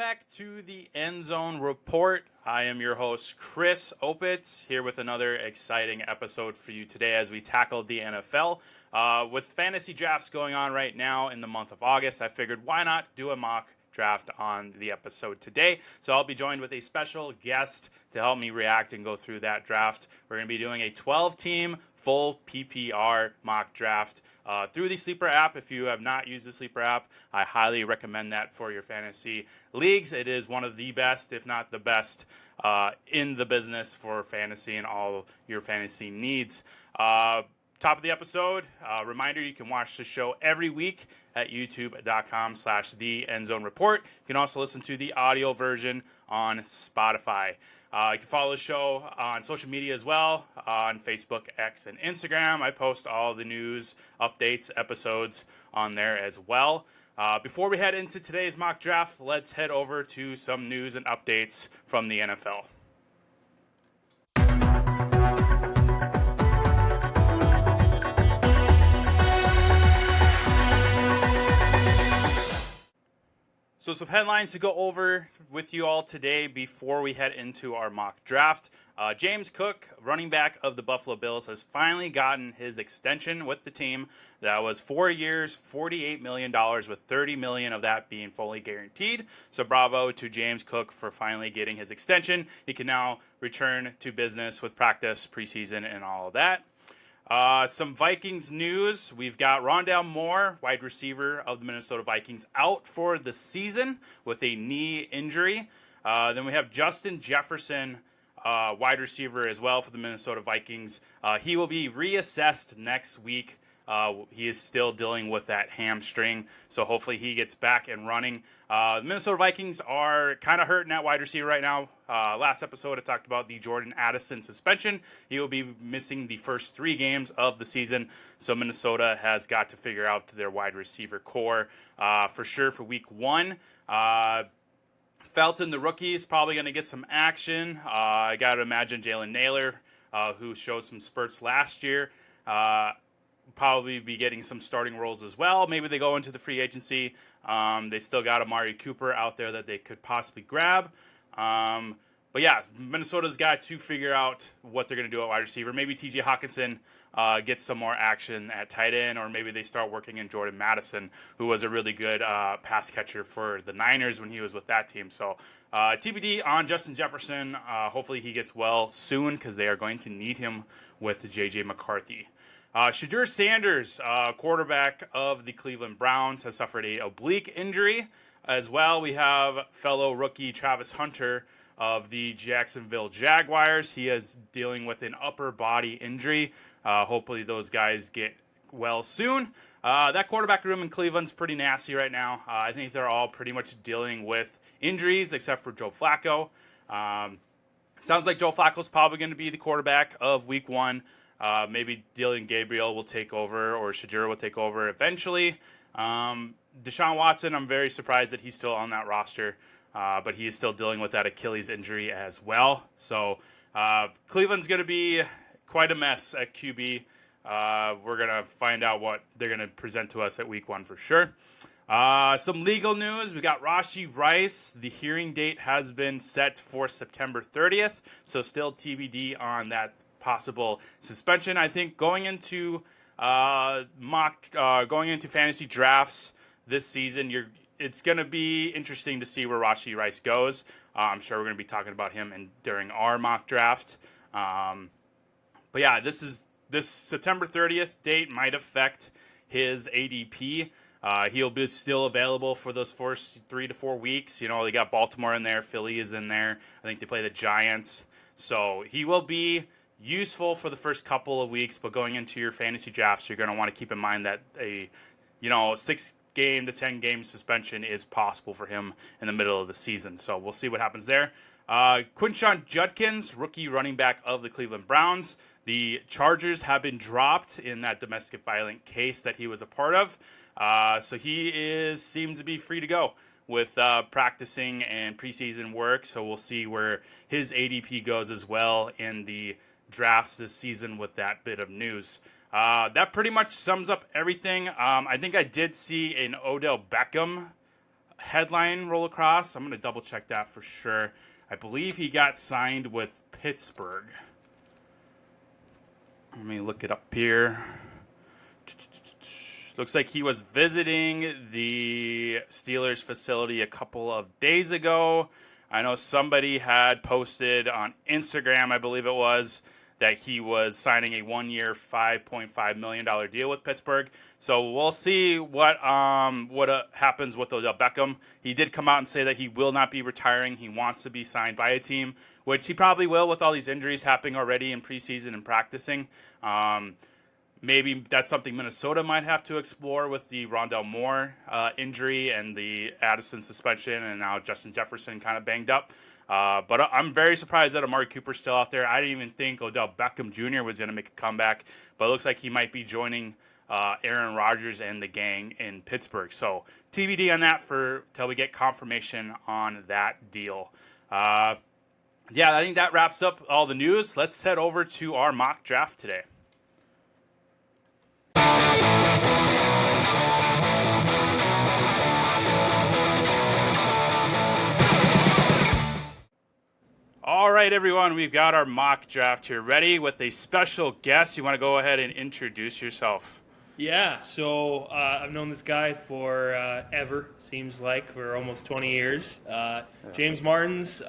back to the Endzone Report. I am your host, Chris Opitz, here with another exciting episode for you today as we tackle the NFL. With fantasy drafts going on right now in the month of August, I figured why not do a mock draft on the episode today. So I'll be joined with a special guest to help me react and go through that draft. We're going to be doing a 12-team full PPR mock draft through the Sleeper app. If you have not used the Sleeper app, I highly recommend that for your fantasy leagues. It is one of the best, if not the best, in the business for fantasy and all your fantasy needs. Top of the episode, reminder, you can watch the show every week at youtube.com/The Endzone Report. You can also listen to the audio version on Spotify. You can follow the show on social media as well, on Facebook, X, and Instagram. I post all the news, updates, episodes on there as well. Before we head into today's mock draft, let's head over to some news and updates from the NFL. So some headlines to go over with you all today before we head into our mock draft. James Cook, running back of the Buffalo Bills, has finally gotten his extension with the team. That was 4 years, $48 million, with $30 million of that being fully guaranteed. So bravo to James Cook for finally getting his extension. He can now return to business with practice, preseason, and all of that. Some Vikings news. We've got Rondale Moore, wide receiver of the Minnesota Vikings, out for the season with a knee injury. Then we have Justin Jefferson, wide receiver as well for the Minnesota Vikings. He will be reassessed next week. He is still dealing with that hamstring, so hopefully he gets back and running. The Minnesota Vikings are kind of hurting at wide receiver right now. Last episode, I talked about the Jordan Addison suspension. He will be missing the first 3 games of the season, so Minnesota has got to figure out their wide receiver core for sure for week 1. Felton, the rookie, is probably going to get some action. I got to imagine Jalen Naylor, who showed some spurts last year, probably be getting some starting roles as well. Maybe they go into the free agency. They still got Amari Cooper out there that they could possibly grab. But yeah, Minnesota's got to figure out what they're going to do at wide receiver. Maybe TJ Hawkinson gets some more action at tight end, or maybe they start working in Jordan Madison, who was a really good pass catcher for the Niners when he was with that team. So TBD on Justin Jefferson. Hopefully he gets well soon because they are going to need him with J.J. McCarthy. Shadur Sanders, quarterback of the Cleveland Browns, has suffered a oblique injury. As well, we have fellow rookie Travis Hunter of the Jacksonville Jaguars. He is dealing with an upper body injury. Hopefully those guys get well soon. That quarterback room in Cleveland's pretty nasty right now. I think they're all pretty much dealing with injuries except for Joe Flacco. Sounds like Joe Flacco's probably going to be the quarterback of week 1. Maybe Dylan Gabriel will take over, or Shadur will take over eventually. Deshaun Watson, I'm very surprised that he's still on that roster, but he is still dealing with that Achilles injury as well. So Cleveland's going to be quite a mess at QB. We're going to find out what they're going to present to us at week 1 for sure. Some legal news. We got Rashee Rice. The hearing date has been set for September 30th, so still TBD on that possible suspension. I think going into fantasy drafts this season, it's going to be interesting to see where Rashee Rice goes. I'm sure we're going to be talking about him during our mock draft. But yeah, this September 30th date might affect his ADP. He'll be still available for those first 3 to 4 weeks. You know, they got Baltimore in there, Philly is in there. I think they play the Giants, so he will be useful for the first couple of weeks, but going into your fantasy drafts, you're going to want to keep in mind that a 6-game to 10-game suspension is possible for him in the middle of the season. So we'll see what happens there. Quinshon Judkins, rookie running back of the Cleveland Browns. The charges have been dropped in that domestic violence case that he was a part of. So he seems to be free to go with practicing and preseason work. So we'll see where his ADP goes as well in the drafts this season with that bit of news. That pretty much sums up everything. I think I did see an Odell Beckham headline roll across. I'm going to double check that for sure. I believe he got signed with Pittsburgh. Let me look it up here. Looks like he was visiting the Steelers facility a couple of days ago. I know somebody had posted on Instagram, I believe it was, that he was signing a 1-year, $5.5 million deal with Pittsburgh. So we'll see what happens with Odell Beckham. He did come out and say that he will not be retiring. He wants to be signed by a team, which he probably will with all these injuries happening already in preseason and practicing. Maybe that's something Minnesota might have to explore with the Rondell Moore injury and the Addison suspension, and now Justin Jefferson kind of banged up. But I'm very surprised that Amari Cooper's still out there. I didn't even think Odell Beckham Jr. was going to make a comeback, but it looks like he might be joining Aaron Rodgers and the gang in Pittsburgh. So TBD on that till we get confirmation on that deal. I think that wraps up all the news. Let's head over to our mock draft today. All right, everyone, we've got our mock draft here ready with a special guest. You want to go ahead and introduce yourself? Yeah, so I've known this guy for ever, seems like, for almost 20 years. James Martin's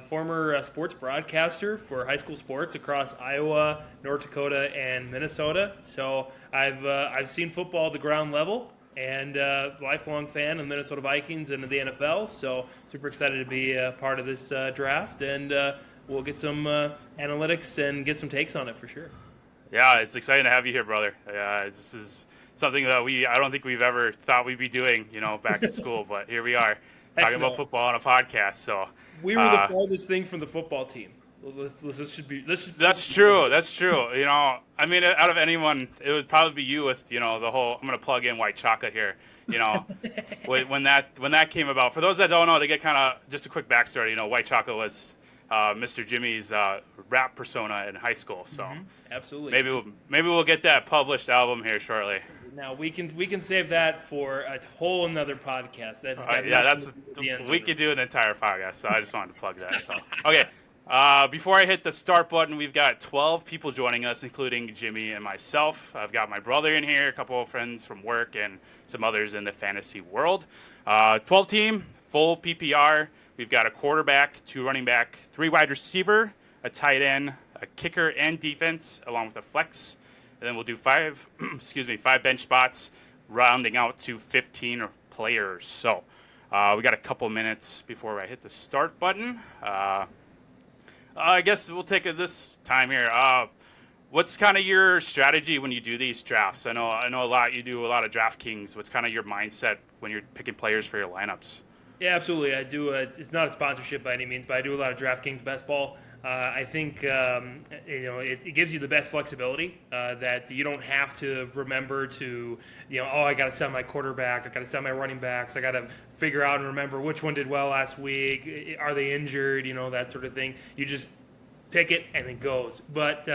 former sports broadcaster for high school sports across Iowa, North Dakota, and Minnesota. So I've seen football at the ground level, and lifelong fan of the Minnesota Vikings and of the NFL. So super excited to be a part of this draft, and we'll get some analytics and get some takes on it for sure. Yeah, it's exciting to have you here, brother. This is something that I don't think we've ever thought we'd be doing, back in school, but here we are talking about football on a podcast. So we were the farthest thing from the football team. That's true. That's true. I mean, out of anyone, it would probably be you with, the whole, I'm going to plug in white chocolate here, when that came about. For those that don't know, they get kind of, just a quick backstory, white chocolate was Mr. Jimmy's rap persona in high school. So absolutely. Maybe we'll get that published album here shortly. Now we can save that for a whole another podcast. We could do an entire podcast. So I just wanted to plug that. So okay. Before I hit the start button, we've got 12 people joining us, including Jimmy and myself. I've got my brother in here, a couple of friends from work, and some others in the fantasy world. 12 team, full PPR. We've got a quarterback, 2 running back, 3 wide receiver, a tight end, a kicker, and defense, along with a flex. And then we'll do 5 bench spots, rounding out to 15 players. So we got a couple minutes before I hit the start button. I guess we'll take this time here. What's kind of your strategy when you do these drafts? I know a lot. You do a lot of DraftKings. What's kind of your mindset when you're picking players for your lineups? Yeah, absolutely. I do. It's not a sponsorship by any means, but I do a lot of DraftKings best ball. I think it gives you the best flexibility that you don't have to remember to I got to sell my quarterback, I got to sell my running backs, I got to figure out and remember which one did well last week, are they injured, that sort of thing. You just pick it and it goes. But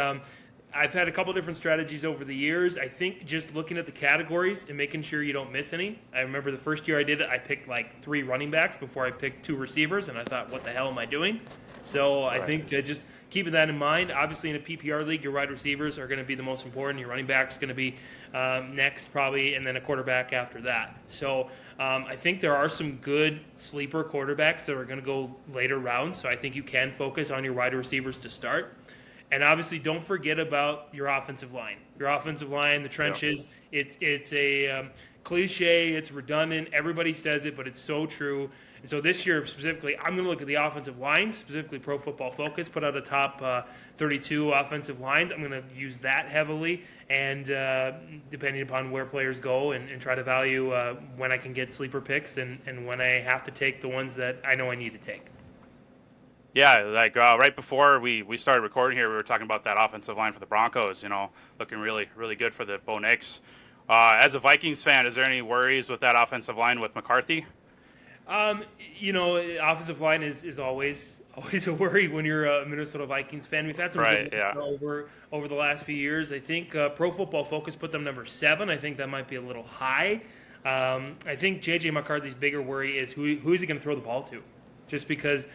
I've had a couple different strategies over the years. I think just looking at the categories and making sure you don't miss any. I remember the first year I did it, I picked like 3 running backs before I picked 2 receivers, and I thought, what the hell am I doing? So I think just keeping that in mind. Obviously, in a PPR league, your wide receivers are going to be the most important. Your running back is going to be next probably, and then a quarterback after that. So I think there are some good sleeper quarterbacks that are going to go later rounds. So I think you can focus on your wide receivers to start. And obviously, don't forget about your offensive line. Your offensive line, the trenches. Yeah. It's a cliche. It's redundant. Everybody says it, but it's so true. And so this year specifically, I'm going to look at the offensive line, specifically Pro Football Focus, put out a top 32 offensive lines. I'm going to use that heavily, and depending upon where players go, and try to value when I can get sleeper picks and when I have to take the ones that I know I need to take. Yeah, like right before we started recording here, we were talking about that offensive line for the Broncos, looking really, really good for the Bo Nix. As a Vikings fan, is there any worries with that offensive line with McCarthy? Offensive line is always a worry when you're a Minnesota Vikings fan. We've had some good over the last few years. I think Pro Football Focus put them number 7. I think that might be a little high. I think J.J. McCarthy's bigger worry is who is he going to throw the ball to? Just because,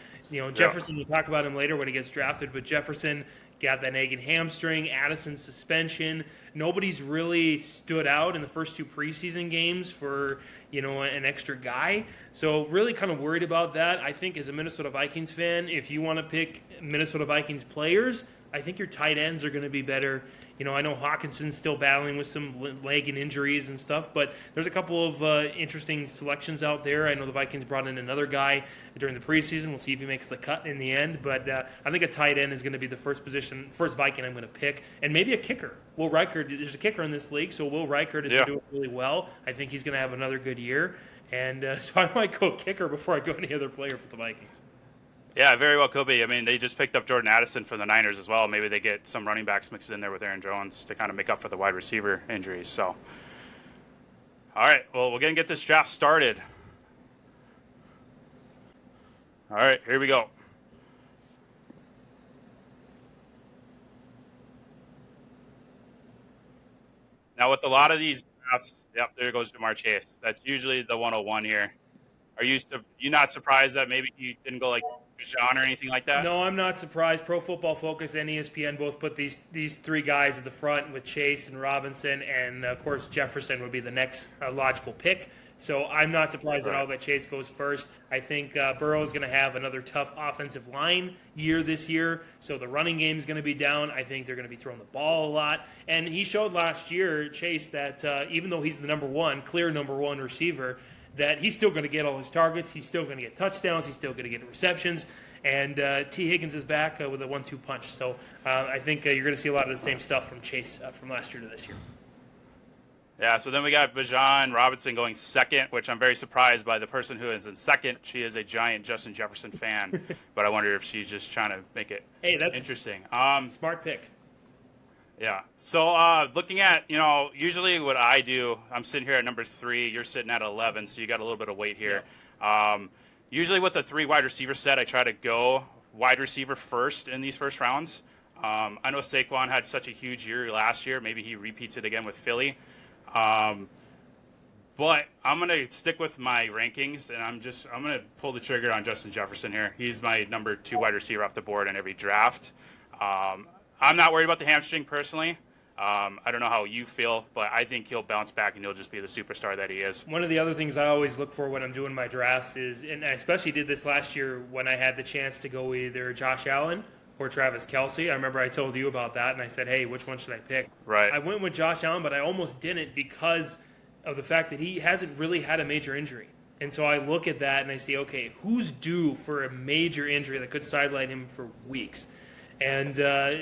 Jefferson, we'll talk about him later when he gets drafted, but Jefferson got that nagging hamstring, Addison suspension. Nobody's really stood out in the first 2 preseason games for, an extra guy. So really kind of worried about that. I think as a Minnesota Vikings fan, if you want to pick Minnesota Vikings players, I think your tight ends are going to be better. I know Hawkinson's still battling with some leg and injuries and stuff, but there's a couple of interesting selections out there. I know the Vikings brought in another guy during the preseason. We'll see if he makes the cut in the end, but I think a tight end is going to be the first Viking I'm going to pick, and maybe a kicker. Will Reichert, there's a kicker in this league, so Will Reichert is doing really well. I think he's going to have another good year, and so I might go kicker before I go any other player for the Vikings. Yeah, very well could be. I mean, they just picked up Jordan Addison from the Niners as well. Maybe they get some running backs mixed in there with Aaron Jones to kind of make up for the wide receiver injuries. So, all right, well, we're going to get this draft started. All right, here we go. Now, with a lot of these drafts, yep, there goes Jamar Chase. That's usually the 101 here. Are you not surprised that maybe he didn't go like Bijan or anything like that? No, I'm not surprised. Pro Football Focus and ESPN both put these 3 guys at the front with Chase and Robinson, and of course Jefferson would be the next logical pick. So I'm not surprised at all that Chase goes first. I think Burrow is going to have another tough offensive line year this year, so the running game is going to be down. I think they're going to be throwing the ball a lot. And he showed last year, Chase, that even though he's the clear number one receiver, that he's still going to get all his targets, he's still going to get touchdowns, he's still going to get receptions, and T. Higgins is back with a 1-2 punch. So I think you're going to see a lot of the same stuff from Chase from last year to this year. Yeah, so then we got Bijan Robinson going second, which I'm very surprised by the person who is in second. She is a giant Justin Jefferson fan, but I wonder if she's just trying to make it interesting. Smart pick. Yeah. So looking at, usually what I do, I'm sitting here at number 3. You're sitting at 11, so you got a little bit of weight here. Yeah. Usually with a 3 wide receiver set, I try to go wide receiver first in these first rounds. I know Saquon had such a huge year last year. Maybe he repeats it again with Philly. But I'm going to stick with my rankings, and I'm going to pull the trigger on Justin Jefferson here. He's my number 2 wide receiver off the board in every draft. I'm not worried about the hamstring personally. I don't know how you feel, but I think he'll bounce back and he'll just be the superstar that he is. One of the other things I always look for when I'm doing my drafts is, and I especially did this last year when I had the chance to go either Josh Allen or Travis Kelce. I remember I told you about that, and I said, hey, which one should I pick? Right. I went with Josh Allen, but I almost didn't because of the fact that he hasn't really had a major injury. And so I look at that and I say, okay, who's due for a major injury that could sideline him for weeks? And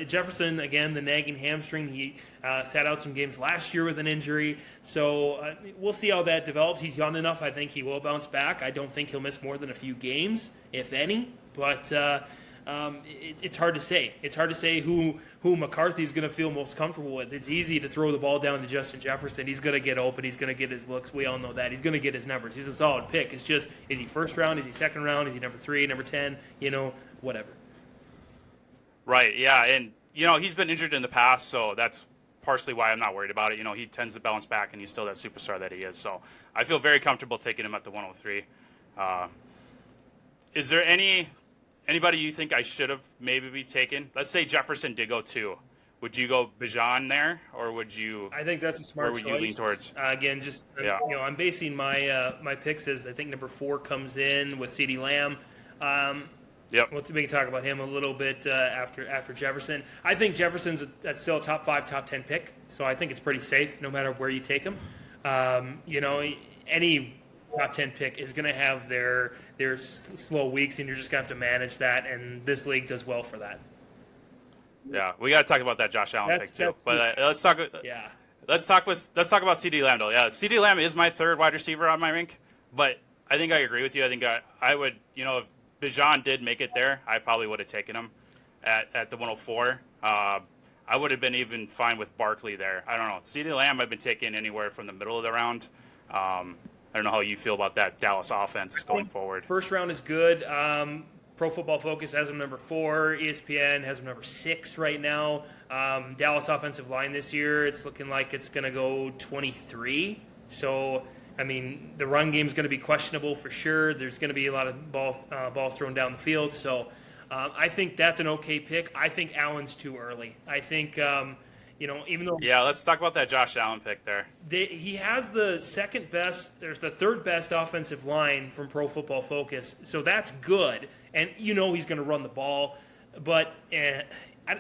Jefferson, again, the nagging hamstring, he sat out some games last year with an injury. So we'll see how that develops. He's young enough. I think he will bounce back. I don't think he'll miss more than a few games, if any. But it's hard to say. It's hard to say who McCarthy's going to feel most comfortable with. It's easy to throw the ball down to Justin Jefferson. He's going to get open. He's going to get his looks. We all know that. He's going to get his numbers. He's a solid pick. It's just, is he first round? Is he second round? Is he number 3, number 10? Whatever. Right, yeah, and, he's been injured in the past, so that's partially why I'm not worried about it. He tends to bounce back, and he's still that superstar that he is. So I feel very comfortable taking him at the 103. Is there anybody you think I should have maybe be taken? Let's say Jefferson did go 2. Would you go Bijan there, or would you? I think that's a smart choice. Where would you lean towards? Again, just I'm basing my picks as I think number 4 comes in with CeeDee Lamb. Yep. We can talk about him a little bit after Jefferson. I think Jefferson's still a top 5, top 10 pick, so I think it's pretty safe no matter where you take him. Any top 10 pick is going to have their slow weeks, and you're just going to have to manage that, and this league does well for that. Yeah, we got to talk about that Josh Allen pick too. But let's talk. Yeah. Let's talk about CeeDee Lamb though. Yeah, CeeDee Lamb is my 3rd wide receiver on my rank, but I think I agree with you. I think I would, if Bijan did make it there, I probably would have taken him at the 104. I would have been even fine with Barkley there. I don't know. CeeDee Lamb I've been taking anywhere from the middle of the round. I don't know how you feel about that Dallas offense going forward. First round is good. Pro Football Focus has him number 4. ESPN has him number 6 right now. Dallas offensive line this year, it's looking like it's going to go 23. So I mean, the run game is going to be questionable for sure. There's going to be a lot of balls thrown down the field. So I think that's an okay pick. I think Allen's too early. I think, even though Yeah, let's talk about that Josh Allen pick there. he has the second best, there's the third best offensive line from Pro Football Focus. So that's good. And he's going to run the ball. But I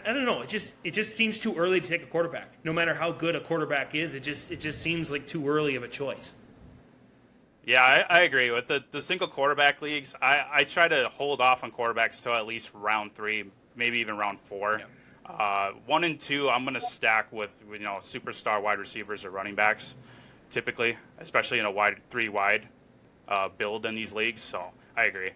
don't know. It just seems too early to take a quarterback. No matter how good a quarterback is, it just seems like too early of a choice. Yeah, I agree. With the single quarterback leagues, I try to hold off on quarterbacks till at least round 3, maybe even round 4. Yeah. 1 and 2, I'm going to stack with superstar wide receivers or running backs, typically, especially in a 3 wide build in these leagues. So I agree.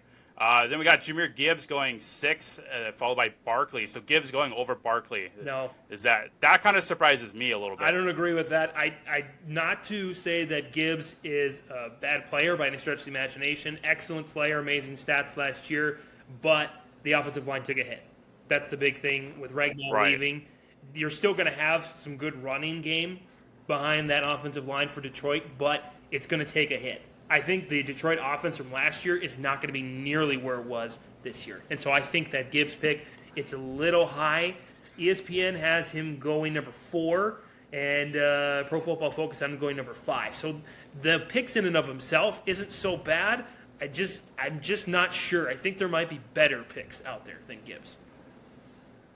Then we got Jahmyr Gibbs going 6, followed by Barkley. So Gibbs going over Barkley. No, that kind of surprises me a little bit. I don't agree with that. I not to say that Gibbs is a bad player by any stretch of the imagination. Excellent player, amazing stats last year, but the offensive line took a hit. That's the big thing with Ragnar leaving. You're still going to have some good running game behind that offensive line for Detroit, but it's going to take a hit. I think the Detroit offense from last year is not going to be nearly where it was this year. And so I think that Gibbs pick, it's a little high. ESPN has him going number 4, and Pro Football Focus on him going number 5. So the picks in and of himself isn't so bad. I'm just not sure. I think there might be better picks out there than Gibbs.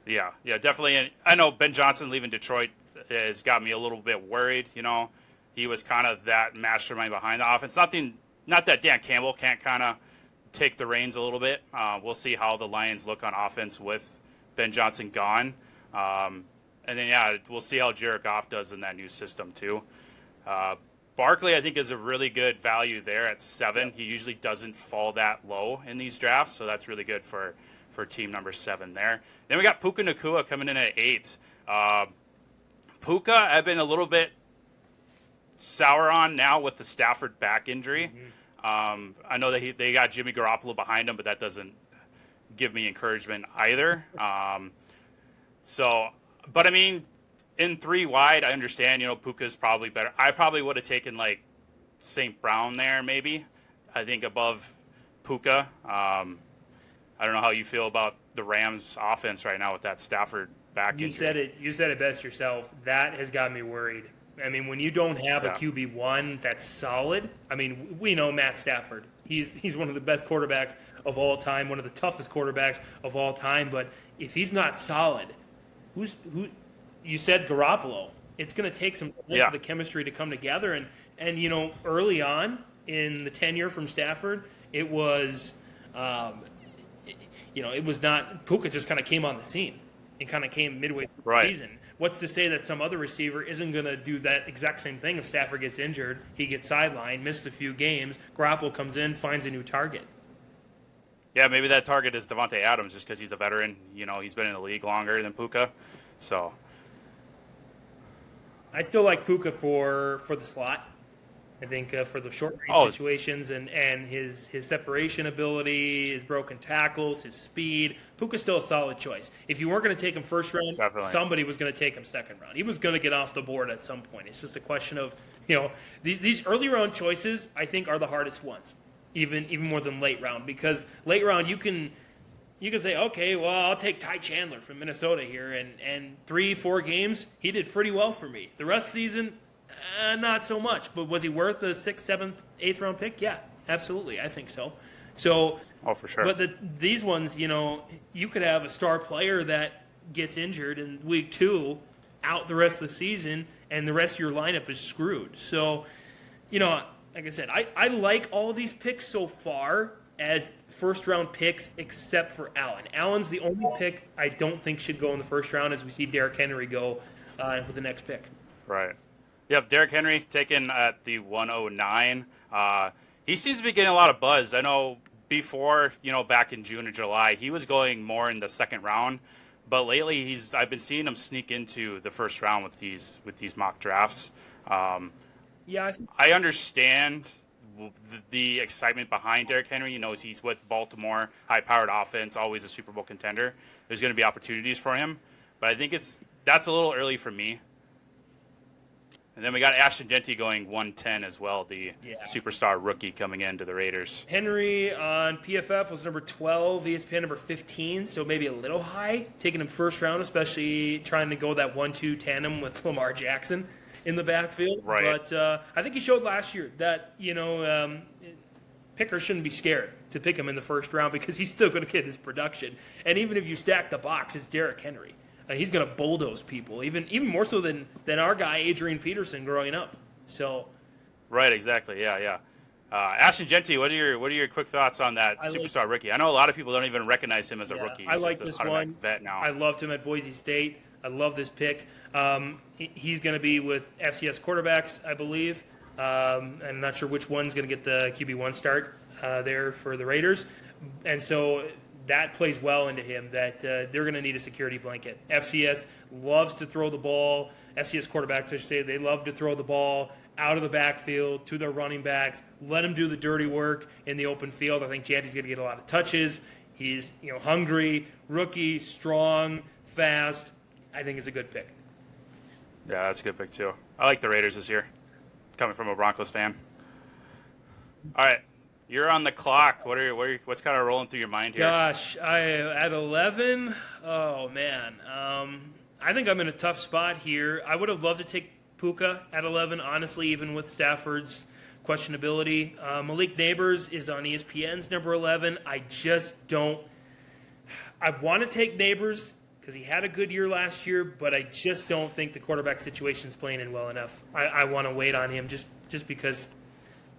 Yeah, definitely. And I know Ben Johnson leaving Detroit has got me a little bit worried. He was kind of that mastermind behind the offense. Not that Dan Campbell can't kind of take the reins a little bit. We'll see how the Lions look on offense with Ben Johnson gone. And then, we'll see how Jared Goff does in that new system too. Barkley, I think, is a really good value there at 7. Yep. He usually doesn't fall that low in these drafts, so that's really good for team number 7 there. Then we got Puka Nacua coming in at 8. Puka, I've been a little bit sour on now with the Stafford back injury. Mm-hmm. I know that they got Jimmy Garoppolo behind him, but that doesn't give me encouragement either. But I mean, in 3 wide, I understand, Puka's probably better. I probably would have taken like St. Brown there, maybe. I think above Puka. I don't know how you feel about the Rams offense right now with that Stafford back injury. You said it best yourself. That has got me worried. I mean, when you don't have a QB1 that's solid, I mean, we know Matt Stafford. He's one of the best quarterbacks of all time, one of the toughest quarterbacks of all time. But if he's not solid, who? You said Garoppolo. It's going to take some time for the chemistry to come together. And early on in the tenure from Stafford, it was, it was not. Puka just kind of came on the scene. It kind of came midway through the season. What's to say that some other receiver isn't going to do that exact same thing if Stafford gets injured, he gets sidelined, missed a few games, Garoppolo comes in, finds a new target? Yeah, maybe that target is Devontae Adams just because he's a veteran. He's been in the league longer than Puka. So I still like Puka for the slot. I think for the short range situations and his separation ability, his broken tackles, his speed, Puka's still a solid choice. If you weren't going to take him first round, somebody was going to take him second round. He was going to get off the board at some point. It's just a question of, these early round choices I think are the hardest ones, even more than late round, because late round you can say, okay, well, I'll take Ty Chandler from Minnesota here, and 3-4 games he did pretty well for me. The rest of the season, not so much, but was he worth a 6th, 7th, 8th round pick? Yeah, absolutely. I think so. For sure. But these ones, you could have a star player that gets injured in week 2, out the rest of the season, and the rest of your lineup is screwed. So, like I said, I like all these picks so far as first round picks, except for Allen. Allen's the only pick I don't think should go in the first round, as we see Derrick Henry go with the next pick. Right. Yep, Derrick Henry taken at the 109. He seems to be getting a lot of buzz. I know before, back in June or July, he was going more in the second round, but lately I've been seeing him sneak into the first round with these mock drafts. I understand the excitement behind Derrick Henry. He's with Baltimore, high-powered offense, always a Super Bowl contender. There's going to be opportunities for him, but I think that's a little early for me. And then we got Ashton Genty going 110 as well, the Yeah. superstar rookie coming into the Raiders. Henry on PFF was number 12, ESPN number 15, so maybe a little high. Taking him first round, especially trying to go that 1-2 tandem with Lamar Jackson in the backfield. Right. But I think he showed last year that, pickers shouldn't be scared to pick him in the first round because he's still going to get his production. And even if you stack the box, it's Derrick Henry. He's going to bulldoze people, even more so than our guy Adrian Peterson growing up. So, right, exactly, yeah. Ashton Genty, what are your quick thoughts on that superstar rookie? I know a lot of people don't even recognize him as a rookie. I like this one. Vet now. I loved him at Boise State. I love this pick. He's going to be with FCS quarterbacks, I believe. I'm not sure which one's going to get the QB1 start there for the Raiders, and so that plays well into him that they're going to need a security blanket. FCS loves to throw the ball. FCS quarterbacks, I should say, they love to throw the ball out of the backfield to their running backs, let them do the dirty work in the open field. I think Janty's going to get a lot of touches. He's hungry, rookie, strong, fast. I think it's a good pick. Yeah, that's a good pick too. I like the Raiders this year, coming from a Broncos fan. All right. You're on the clock. What's kind of rolling through your mind here? Gosh, at 11. Oh man, I think I'm in a tough spot here. I would have loved to take Puka at 11. Honestly, even with Stafford's questionability, Malik Neighbors is on ESPN's number 11. I just don't. I want to take Neighbors because he had a good year last year, but I just don't think the quarterback situation's playing in well enough. I want to wait on him just because.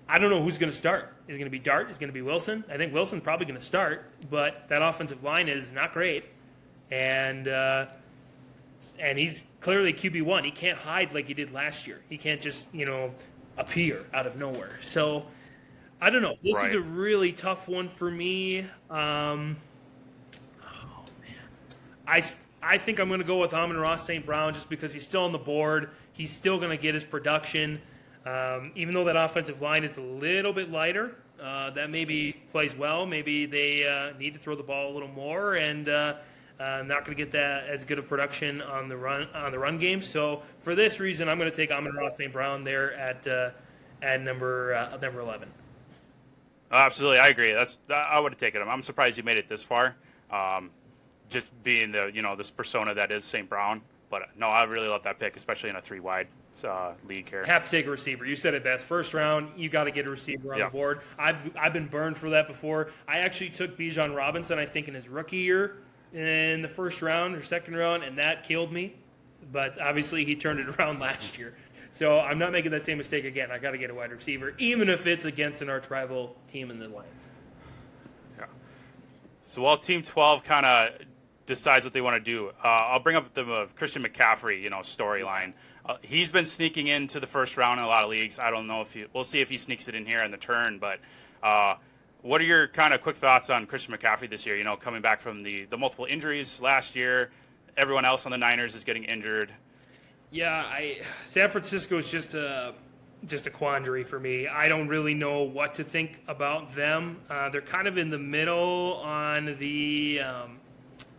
I don't know who's going to start. Is it going to be Dart? Is it going to be Wilson? I think Wilson's probably going to start, but that offensive line is not great, and he's clearly QB1. He can't hide like he did last year. He can't just appear out of nowhere. So I don't know. This is a really tough one for me. Oh man, I think I'm going to go with Amon-Ra St. Brown just because he's still on the board. He's still going to get his production. Even though that offensive line is a little bit lighter, that maybe plays well. Maybe they need to throw the ball a little more, and not going to get that as good of production on the run game. So for this reason, I'm going to take Amon-Ra St. Brown there at number 11. Absolutely, I agree. I would have taken him. I'm surprised he made it this far. Just being this persona that is St. Brown. But no, I really love that pick, especially in a 3-wide league here. Have to take a receiver. You said it best. First round, you got to get a receiver on the board. I've been burned for that before. I actually took Bijan Robinson, I think, in his rookie year in the first round or second round, and that killed me. But obviously, he turned it around last year. So I'm not making that same mistake again. I got to get a wide receiver, even if it's against an arch-rival team in the Lions. Yeah. So while Team 12 kind of decides what they want to do, I'll bring up the Christian McCaffrey, storyline. He's been sneaking into the first round in a lot of leagues. I don't know we'll see if he sneaks it in here in the turn. But what are your kind of quick thoughts on Christian McCaffrey this year? Coming back from the multiple injuries last year, everyone else on the Niners is getting injured. Yeah, San Francisco is just a quandary for me. I don't really know what to think about them. They're kind of in the middle on the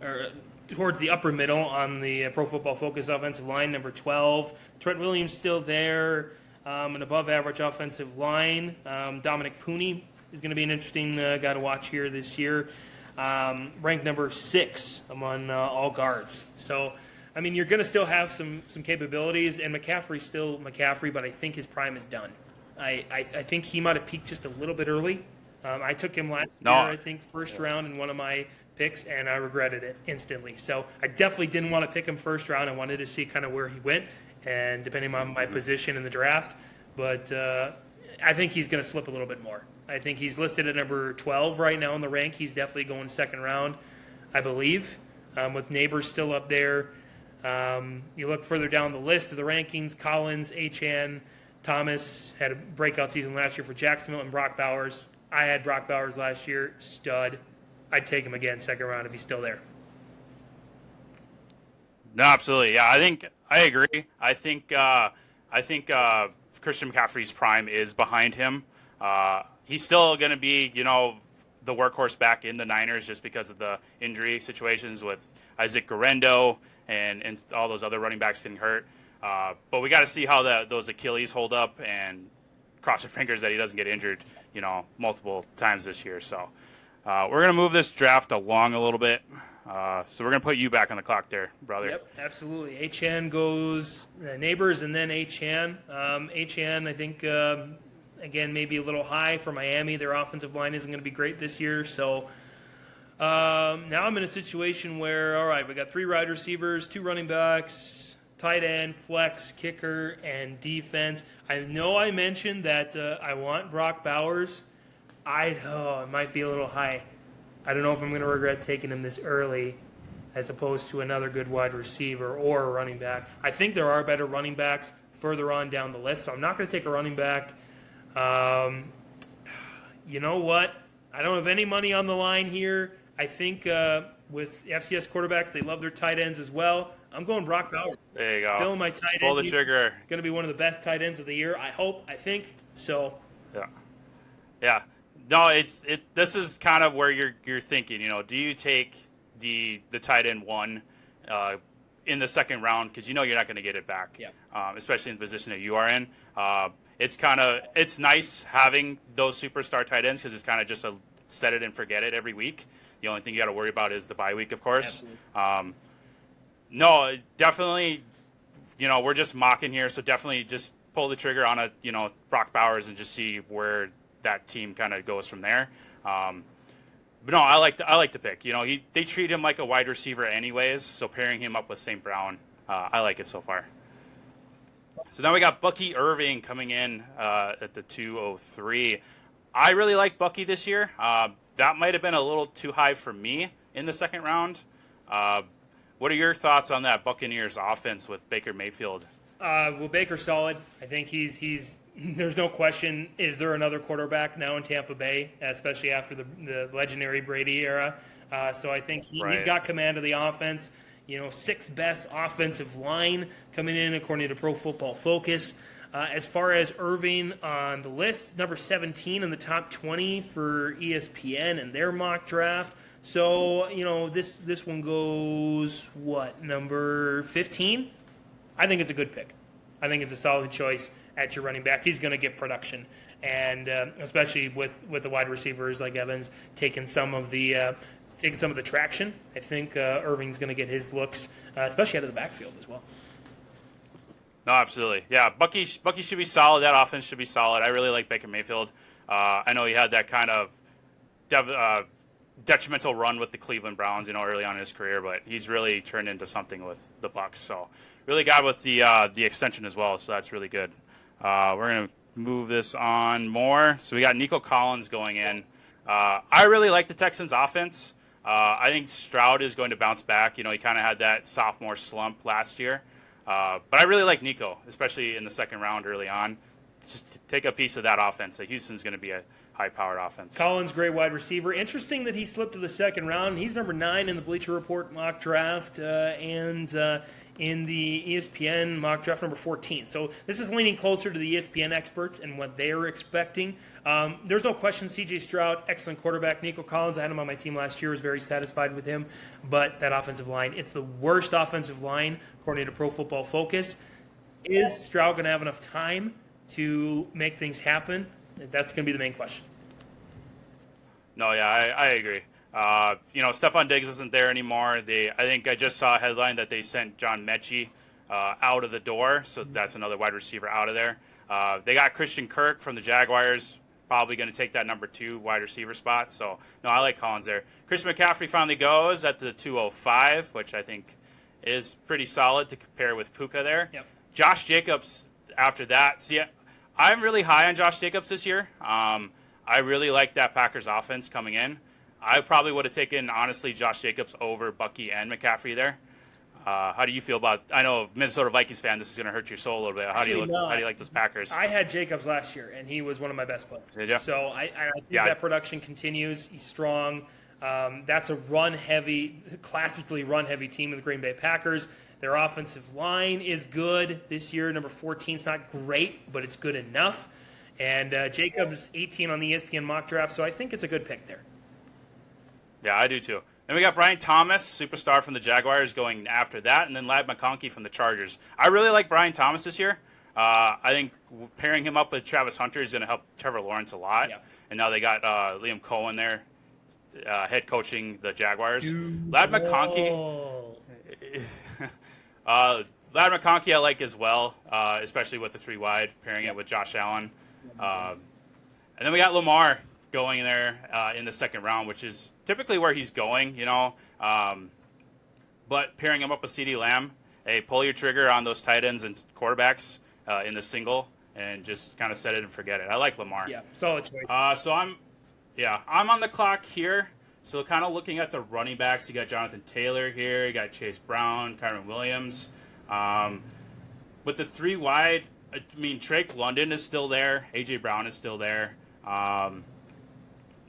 or towards the upper middle on the Pro Football Focus offensive line, number 12. Trent Williams still there, an above-average offensive line. Dominic Pooney is going to be an interesting guy to watch here this year. Ranked number 6 among all guards. So, I mean, you're going to still have some capabilities, and McCaffrey's still McCaffrey, but I think his prime is done. I think he might have peaked just a little bit early. I took him last year, I think, first round in one of my picks, and I regretted it instantly. So I definitely didn't want to pick him first round. I wanted to see kind of where he went, and depending on my position in the draft. But I think he's going to slip a little bit more. I think he's listed at number 12 right now in the rank. He's definitely going second round, I believe, with Neighbors still up there. You look further down the list of the rankings, Collins, Achane, Thomas had a breakout season last year for Jacksonville, and Brock Bowers. I had Brock Bowers last year, stud. I'd take him again second round if he's still there. No, absolutely. Yeah, I agree. I think Christian McCaffrey's prime is behind him. He's still going to be, the workhorse back in the Niners just because of the injury situations with Isaac Guerrero and all those other running backs getting hurt. But we got to see how those Achilles hold up, and cross your fingers that he doesn't get injured, multiple times this year. So we're going to move this draft along a little bit. So we're going to put you back on the clock there, brother. Yep, absolutely. H-Han goes Neighbors and then H-Han. H-Han, I think, again, maybe a little high for Miami. Their offensive line isn't going to be great this year. So now I'm in a situation where, all right, we got 3 wide receivers, 2 running backs, tight end, flex, kicker, and defense. I know I mentioned that I want Brock Bowers. It might be a little high. I don't know if I'm going to regret taking him this early as opposed to another good wide receiver or a running back. I think there are better running backs further on down the list, so I'm not going to take a running back. You know what? I don't have any money on the line here. I think with FCS quarterbacks, they love their tight ends as well. I'm going Brock Bowers. There you go. Filling my tight end. Pull the trigger. Going to be one of the best tight ends of the year, I hope, I think. So, yeah. No, this is kind of where you're thinking. Do you take the tight end 1 in the second round, because you're not going to get it back, especially in the position that you are in. It's nice having those superstar tight ends because it's kind of just a set it and forget it every week. The only thing you got to worry about is the bye week, of course. No, definitely. We're just mocking here, so definitely just pull the trigger on Brock Bowers and just see where that team kind of goes from there. But no, I like the pick. They treat him like a wide receiver anyways, so pairing him up with St. Brown, I like it so far. So now we got Bucky Irving coming in at the 203. I really like Bucky this year. That might have been a little too high for me in the second round. What are your thoughts on that Buccaneers offense with Baker Mayfield? Well, Baker's solid. I think he's there's no question. Is there another quarterback now in Tampa Bay, especially after the legendary Brady era? So I think he's got command of the offense. 6th best offensive line coming in according to Pro Football Focus. As far as Irving on the list, number 17 in the top 20 for ESPN and their mock draft. So, this one goes, number 15? I think it's a good pick. I think it's a solid choice at your running back. He's going to get production. And especially with the wide receivers like Evans taking some of the traction, I think Irving's going to get his looks, especially out of the backfield as well. No, absolutely. Yeah, Bucky should be solid. That offense should be solid. I really like Baker Mayfield. I know he had that kind of detrimental run with the Cleveland Browns, early on in his career, but he's really turned into something with the Bucs. So really got with the extension as well, so that's really good. We're going to move this on more. So we got Nico Collins going in. I really like the Texans offense. I think Stroud is going to bounce back. He kind of had that sophomore slump last year. But I really like Nico, especially in the second round early on. Just take a piece of that offense. Houston's going to be a high-powered offense. Collins, great wide receiver. Interesting that he slipped to the second round. He's number 9 in the Bleacher Report mock draft and in the ESPN mock draft number 14. So this is leaning closer to the ESPN experts and what they're expecting. There's no question C.J. Stroud, excellent quarterback. Nico Collins, I had him on my team last year, was very satisfied with him. But that offensive line, it's the worst offensive line according to Pro Football Focus. Is Stroud going to have enough time to make things happen? That's going to be the main question. No, yeah, I agree. Stephon Diggs isn't there anymore. I think I just saw a headline that they sent John Mechie out of the door, so that's another wide receiver out of there. They got Christian Kirk from the Jaguars, probably going to take that number 2 wide receiver spot. So, no, I like Collins there. Christian McCaffrey finally goes at the 205, which I think is pretty solid to compare with Puka there. Yep. Josh Jacobs after that. See, I'm really high on Josh Jacobs this year. I really like that Packers offense coming in. I probably would have taken, honestly, Josh Jacobs over Bucky and McCaffrey there. How do you feel about? I know, Minnesota Vikings fan, this is going to hurt your soul a little bit. How do you like those Packers? I had Jacobs last year, and he was one of my best players. Did you? So I think that production continues. He's strong. That's a classically run-heavy team of the Green Bay Packers. Their offensive line is good this year. Number 14 is not great, but it's good enough. And Jacobs 18 on the ESPN mock draft, so I think it's a good pick there. Yeah, I do too. Then we got Brian Thomas, superstar from the Jaguars, going after that, and then Ladd McConkey from the Chargers. I really like Brian Thomas this year. I think pairing him up with Travis Hunter is going to help Trevor Lawrence a lot. Yeah. And now they got Liam Cohen there, head coaching the Jaguars. Ladd McConkey. Ladd McConkey I like as well, especially with the 3 wide, pairing it with Josh Allen. And then we got Lamar going there in the second round, which is typically where he's going, but pairing him up with CeeDee Lamb, pull your trigger on those tight ends and quarterbacks in the single and just kind of set it and forget it. I like Lamar. Yeah, solid choice. So I'm on the clock here. So kind of looking at the running backs, you got Jonathan Taylor here, you got Chase Brown, Kyron Williams. With the 3 wide, I mean, Drake London is still there. A.J. Brown is still there.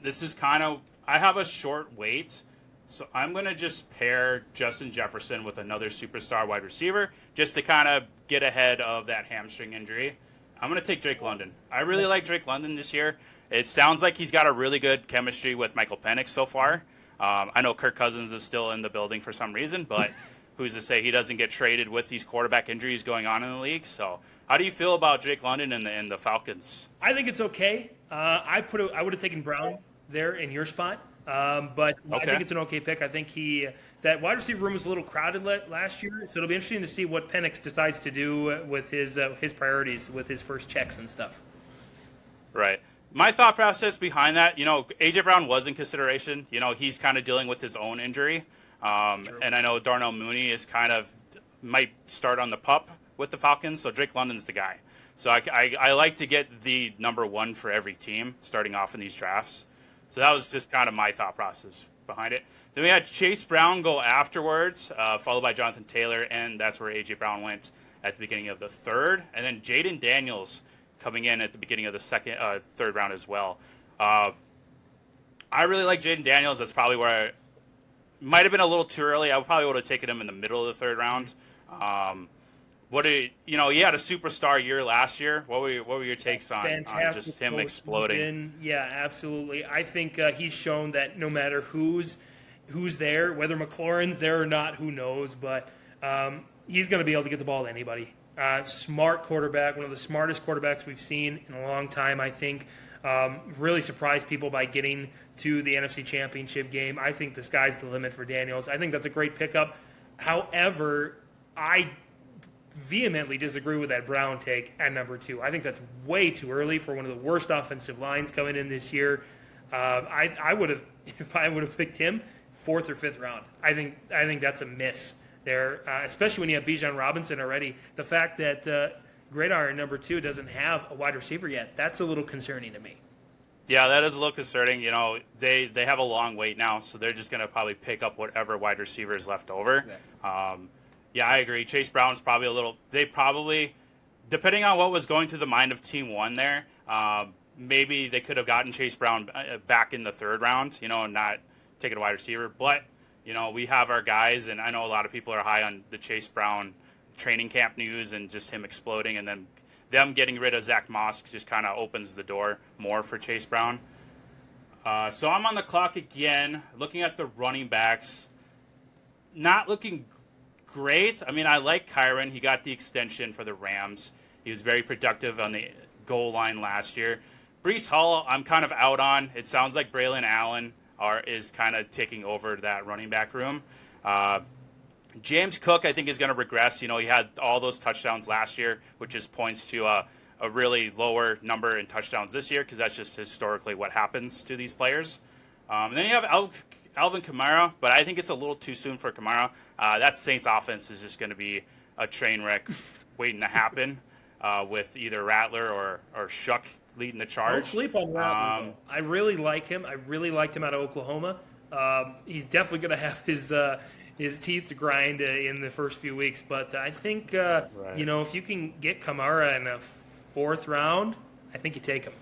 This is kind of, I have a short wait, so I'm going to just pair Justin Jefferson with another superstar wide receiver just to kind of get ahead of that hamstring injury. I'm going to take Drake London. I really like Drake London this year. It sounds like he's got a really good chemistry with Michael Penix so far. I know Kirk Cousins is still in the building for some reason, but who's to say he doesn't get traded with these quarterback injuries going on in the league? So how do you feel about Drake London and the Falcons? I think it's okay. I would have taken Brown there in your spot, but I think it's an okay pick. I think that wide receiver room was a little crowded last year, so it'll be interesting to see what Penix decides to do with his priorities, with his first checks and stuff. Right. My thought process behind that, A.J. Brown was in consideration. He's kind of dealing with his own injury. And I know Darnell Mooney is might start on the pup with the Falcons, so Drake London's the guy. So I like to get the number 1 for every team starting off in these drafts. So that was just kind of my thought process behind it. Then we had Chase Brown go afterwards, followed by Jonathan Taylor, and that's where A.J. Brown went at the beginning of the 3rd. And then Jaden Daniels coming in at the beginning of the 3rd round as well. I really like Jaden Daniels. That's probably where might have been a little too early. I probably would have taken him in the middle of the 3rd round. He had a superstar year last year. What were your takes on just him exploding? Yeah, absolutely. I think he's shown that no matter who's there, whether McLaurin's there or not, who knows, but he's going to be able to get the ball to anybody. Smart quarterback, one of the smartest quarterbacks we've seen in a long time, I think. Really surprised people by getting to the NFC Championship game. I think the sky's the limit for Daniels. I think that's a great pickup. However, I vehemently disagree with that Brown take at number 2. I think that's way too early for one of the worst offensive lines coming in this year. I would have, if I would have picked him, 4th or 5th round. I think that's a miss there, especially when you have Bijan Robinson already. The fact that Gridiron number 2 doesn't have a wide receiver yet, that's a little concerning to me. Yeah, that is a little concerning. They have a long wait now, so they're just going to probably pick up whatever wide receiver is left over. Yeah, I agree. Chase Brown's probably depending on what was going through the mind of Team 1 there, maybe they could have gotten Chase Brown back in the 3rd round, and not taking a wide receiver. But, we have our guys, and I know a lot of people are high on the Chase Brown training camp news and just him exploding, and then them getting rid of Zach Moss just kind of opens the door more for Chase Brown. So I'm on the clock again, looking at the running backs. Not looking great. I mean, I like Kyron. He got the extension for the Rams. He was very productive on the goal line last year. Breece Hall, I'm kind of out on. It sounds like Braylon Allen is kind of taking over that running back room. James Cook, I think, is going to regress. He had all those touchdowns last year, which just points to a really lower number in touchdowns this year, because that's just historically what happens to these players. And then you have Alvin Kamara, but I think it's a little too soon for Kamara. That Saints offense is just going to be a train wreck waiting to happen with either Rattler or Shuck leading the charge. Don't sleep on Rattler. I really like him. I really liked him out of Oklahoma. He's definitely going to have his teeth to grind in the first few weeks. But I think, right. If you can get Kamara in a 4th round, I think you take him.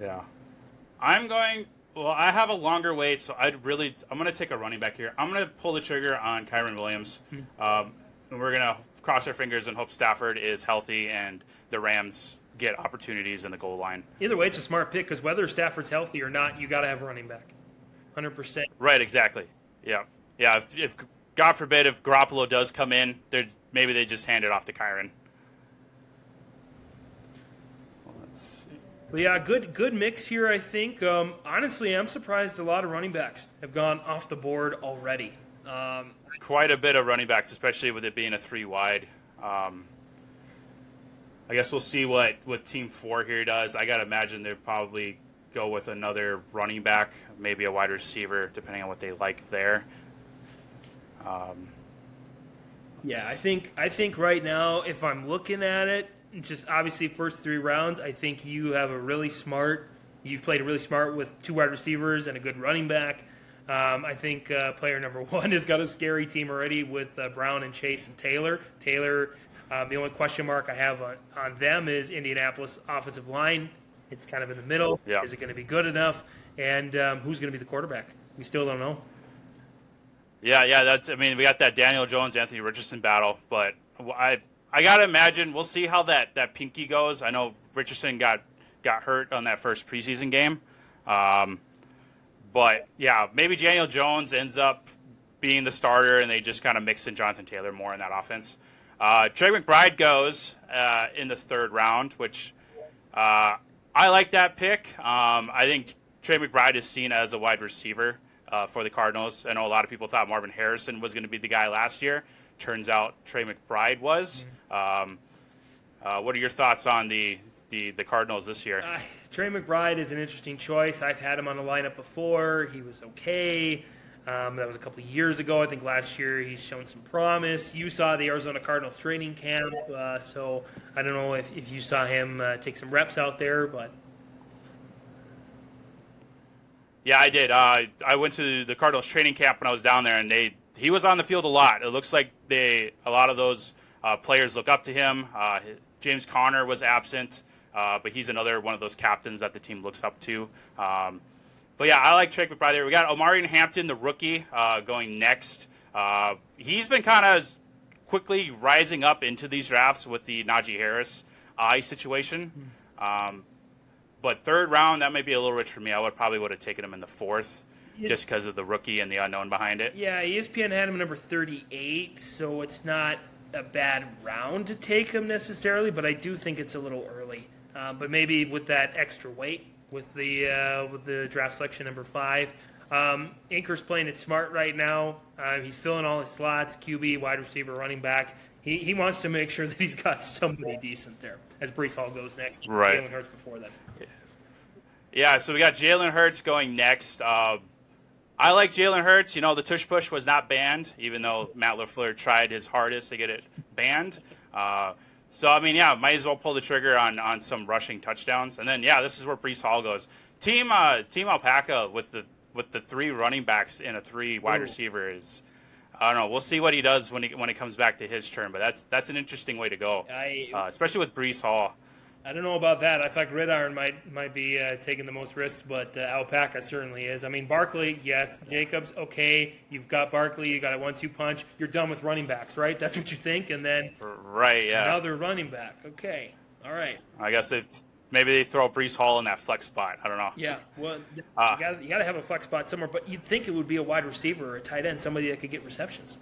Yeah. I have a longer wait, so I'm going to take a running back here. I'm going to pull the trigger on Kyron Williams. And we're going to cross our fingers and hope Stafford is healthy and the Rams get opportunities in the goal line. Either way, it's a smart pick, because whether Stafford's healthy or not, you got to have a running back. 100%. Right, exactly. Yeah. Yeah, if God forbid, if Garoppolo does come in, maybe they just hand it off to Kyron. Well, let's see. But yeah, good mix here, I think. Honestly, I'm surprised a lot of running backs have gone off the board already. Quite a bit of running backs, especially with it being a 3 wide. I guess we'll see what Team 4 here does. I got to imagine they'll probably go with another running back, maybe a wide receiver, depending on what they like there. Yeah, I think right now, if I'm looking at it, just obviously first 3 rounds, I think you've played really smart with 2 wide receivers and a good running back. I think player number 1 has got a scary team already with Brown and Chase and Taylor. The only question mark I have on them is Indianapolis offensive line. It's kind of in the middle. Yeah. Is it going to be good enough? And who's going to be the quarterback? We still don't know. Yeah. We got that Daniel Jones, Anthony Richardson battle, but I gotta imagine we'll see how that pinky goes. I know Richardson got hurt on that first preseason game, but yeah, maybe Daniel Jones ends up being the starter, and they just kind of mix in Jonathan Taylor more in that offense. Trey McBride goes in the 3rd round, which I like that pick. I think Trey McBride is seen as a wide receiver for the Cardinals. I know a lot of people thought Marvin Harrison was going to be the guy last year. Turns out Trey McBride was. What are your thoughts on the Cardinals this year? Trey McBride is an interesting choice. I've had him on the lineup before. He was okay. That was a couple of years ago. I think last year he's shown some promise. You saw the Arizona Cardinals training camp, so I don't know if you saw him take some reps out there, but yeah, I did. I went to the Cardinals training camp when I was down there, and he was on the field a lot. It looks like a lot of those players look up to him. James Conner was absent, but he's another one of those captains that the team looks up to. But yeah, I like Trey McBride there. We got Omarion Hampton, the rookie, going next. He's been kind of quickly rising up into these drafts with the Najee Harris eye situation. But 3rd round, that might be a little rich for me. I probably would have taken him in the 4th, just because of the rookie and the unknown behind it. Yeah, ESPN had him number 38, so it's not a bad round to take him necessarily, but I do think it's a little early. But maybe with that extra weight with the draft selection number 5. Inker's playing it smart right now. He's filling all his slots, QB, wide receiver, running back. He wants to make sure that he's got somebody decent there as Breece Hall goes next. Right. Jalen Hurts before that. Yeah, so we got Jalen Hurts going next. I like Jalen Hurts. You know, the tush push was not banned, even though Matt LaFleur tried his hardest to get it banned. So, I mean, yeah, might as well pull the trigger on some rushing touchdowns. And then, yeah, this is where Breece Hall goes. Team Alpaca with the 3 running backs and a 3 wide receiver is, I don't know. We'll see what he does when it comes back to his turn. But that's an interesting way to go, especially with Breece Hall. I don't know about that. I thought Gridiron might be taking the most risks, but Alpaca certainly is. I mean, Barkley, yes. Jacobs, okay. You've got Barkley. You got a 1-2 punch. You're done with running backs, right? That's what you think, and then right, yeah, another running back. Okay, all right. I guess maybe they throw Breece Hall in that flex spot. I don't know. Yeah, well, you got to have a flex spot somewhere, but you'd think it would be a wide receiver or a tight end, somebody that could get receptions.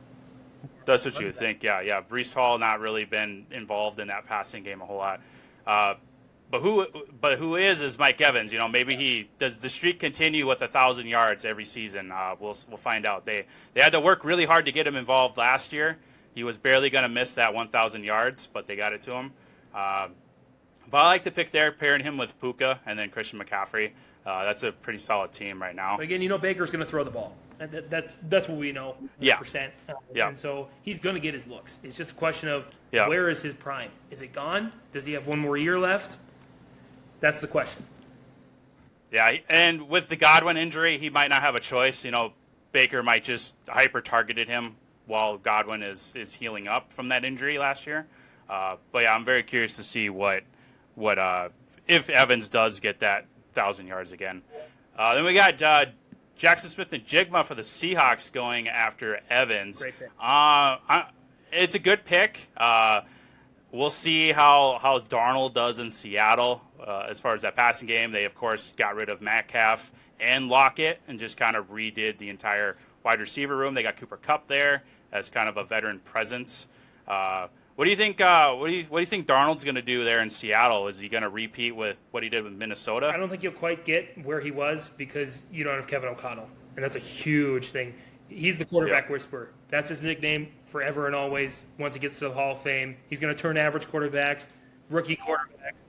That's what you would think, yeah. Breece Hall not really been involved in that passing game a whole lot. But who is Mike Evans? You know, maybe does the streak continue with 1,000 yards every season? We'll find out. They had to work really hard to get him involved last year. He was barely going to miss that 1,000 yards, but they got it to him. But I like the pick there, pairing him with Puka and then Christian McCaffrey. That's a pretty solid team right now. But again, you know Baker's going to throw the ball. That's what we know. 100%. Yeah. And so he's going to get his looks. It's just a question of Yeah. where is his prime? Is it gone? Does he have one more year left? That's the question. Yeah, and with the Godwin injury, he might not have a choice. You know, Baker might just hyper-targeted him while Godwin is healing up from that injury last year. But yeah, I'm very curious to see what if Evans does get that 1,000 yards again. Then we got Jackson Smith and Jigma for the Seahawks going after Evans. Great pick. It's a good pick. We'll see how Darnold does in Seattle as far as that passing game. They, of course, got rid of Metcalf and Lockett and just kind of redid the entire wide receiver room. They got Cooper Kupp there as kind of a veteran presence. What do you think? What do you think Darnold's going to do there in Seattle? Is he going to repeat with what he did with Minnesota? I don't think he'll quite get where he was because you don't have Kevin O'Connell, and that's a huge thing. He's the quarterback whisperer. That's his nickname forever and always. Once he gets to the Hall of Fame, he's going to turn average quarterbacks, rookie quarterbacks,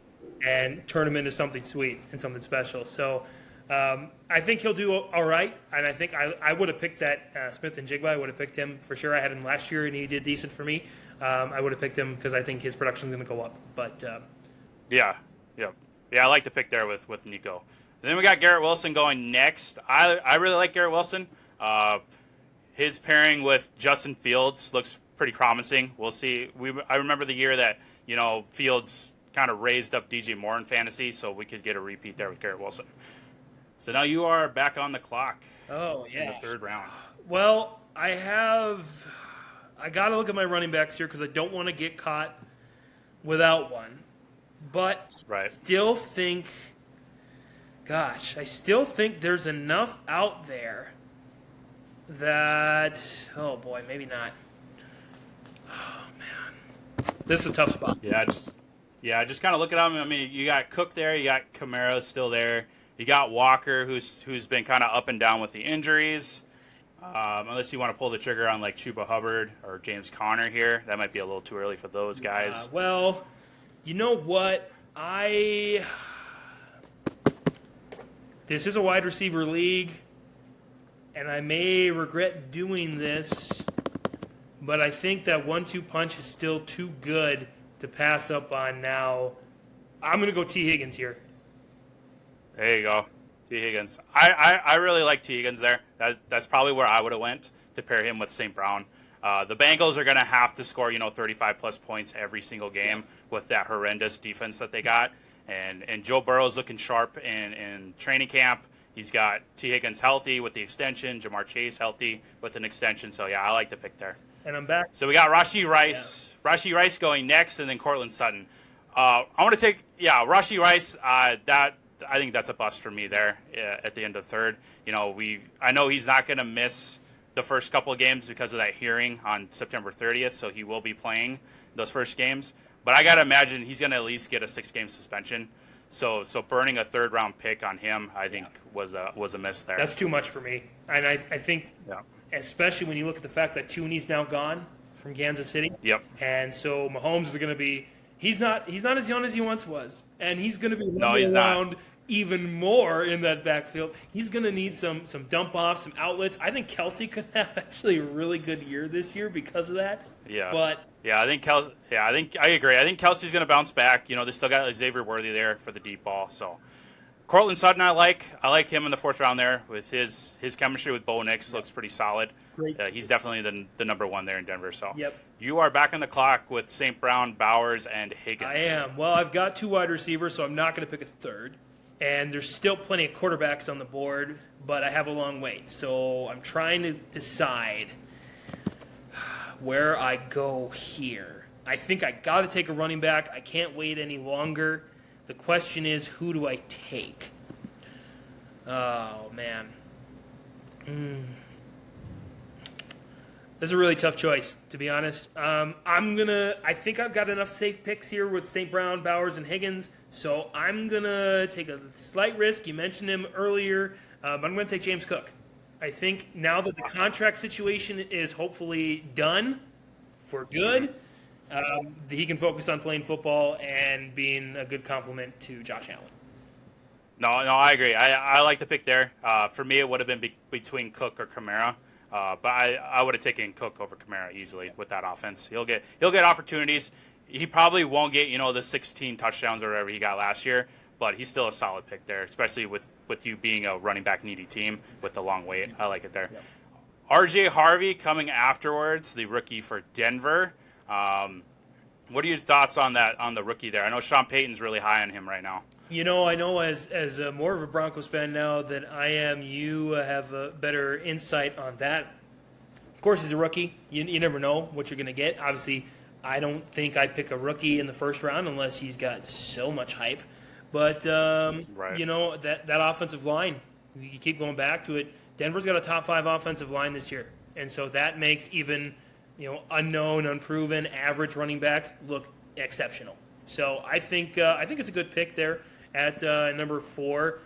and turn them into something sweet and something special. So I think he'll do all right, and I think I would have picked that Smith and Jigba. I would have picked him for sure. I had him last year, and he did decent for me. I would have picked him because I think his production is going to go up. But yeah, I like the pick there with Nico. And then we got Garrett Wilson going next. I really like Garrett Wilson. His pairing with Justin Fields looks pretty promising. We'll see. I remember the year that Fields kind of raised up DJ Moore in fantasy, so we could get a repeat there with Garrett Wilson. So now you are back on the clock. Oh yeah, in the third round. Well, I got to look at my running backs here because I don't want to get caught without one. But right. I still think there's enough out there that, oh boy, maybe not. Oh man, this is a tough spot. Just kind of look at them. I mean, you got Cook there, you got Kamara still there, you got Walker who's been kind of up and down with the injuries. Unless you want to pull the trigger on like Chuba Hubbard or James Conner here, that might be a little too early for those guys. Well, you know what? This is a wide receiver league, and I may regret doing this, but I think that 1-2 punch is still too good to pass up on now. I'm going to go T. Higgins here. There you go. T. Higgins. I really like T. Higgins there. That's probably where I would have went to pair him with St. Brown. The Bengals are going to have to score, 35-plus points every single game with that horrendous defense that they got. And Joe Burrow's looking sharp in training camp. He's got T. Higgins healthy with the extension, Jamar Chase healthy with an extension. So, yeah, I like the pick there. And I'm back. So we got Rashee Rice. Yeah. Rashee Rice going next, and then Cortland Sutton. I want to take, Rashee Rice, I think that's a bust for me there at the end of the third. I know he's not going to miss the first couple of games because of that hearing on September 30th, so he will be playing those first games. But I got to imagine he's going to at least get a 6-game suspension. So burning a third-round pick on him, I think, was a miss there. That's too much for me. And I think, especially when you look at the fact that Tooney's now gone from Kansas City. Yep. And so Mahomes is going to be – he's not as young as he once was. And he's going to be around even more in that backfield. He's going to need some dump-offs, some outlets. I think Kelsey could have actually a really good year this year because of that. Yeah. But – I agree. I think Kelsey's going to bounce back. They still got Xavier Worthy there for the deep ball. So Cortland Sutton, I like him in the fourth round there with his chemistry with Bo Nix looks pretty solid. Great. He's definitely the number one there in Denver. So yep. You are back on the clock with St. Brown, Bowers, and Higgins. I am. Well, I've got 2 wide receivers, so I'm not going to pick a third. And there's still plenty of quarterbacks on the board, but I have a long wait. So I'm trying to decide where I go here. I think I got to take a running back. I can't wait any longer. The question is, who do I take? Oh, man. This is a really tough choice, to be honest. I think I've got enough safe picks here with St. Brown, Bowers, and Higgins, so I'm going to take a slight risk. You mentioned him earlier, but I'm going to take James Cook. I think now that the contract situation is hopefully done for good, he can focus on playing football and being a good complement to Josh Allen. No, I agree. I like the pick there. For me, it would have been between Cook or Kamara. But I would have taken Cook over Kamara easily with that offense. He'll get opportunities. He probably won't get the 16 touchdowns or whatever he got last year, but he's still a solid pick there, especially with you being a running back needy team with the long wait. I like it there. Yep. R.J. Harvey coming afterwards, the rookie for Denver. What are your thoughts on the rookie there? I know Sean Payton's really high on him right now. I know as more of a Broncos fan now than I am, you have a better insight on that. Of course, he's a rookie. You never know what you're going to get. Obviously, I don't think I pick a rookie in the first round unless he's got so much hype. But, right. That offensive line You keep going back to it. Denver's got a top 5 offensive line this year, and so that makes even unknown, unproven, average running backs look exceptional. So I think it's a good pick there at number 4.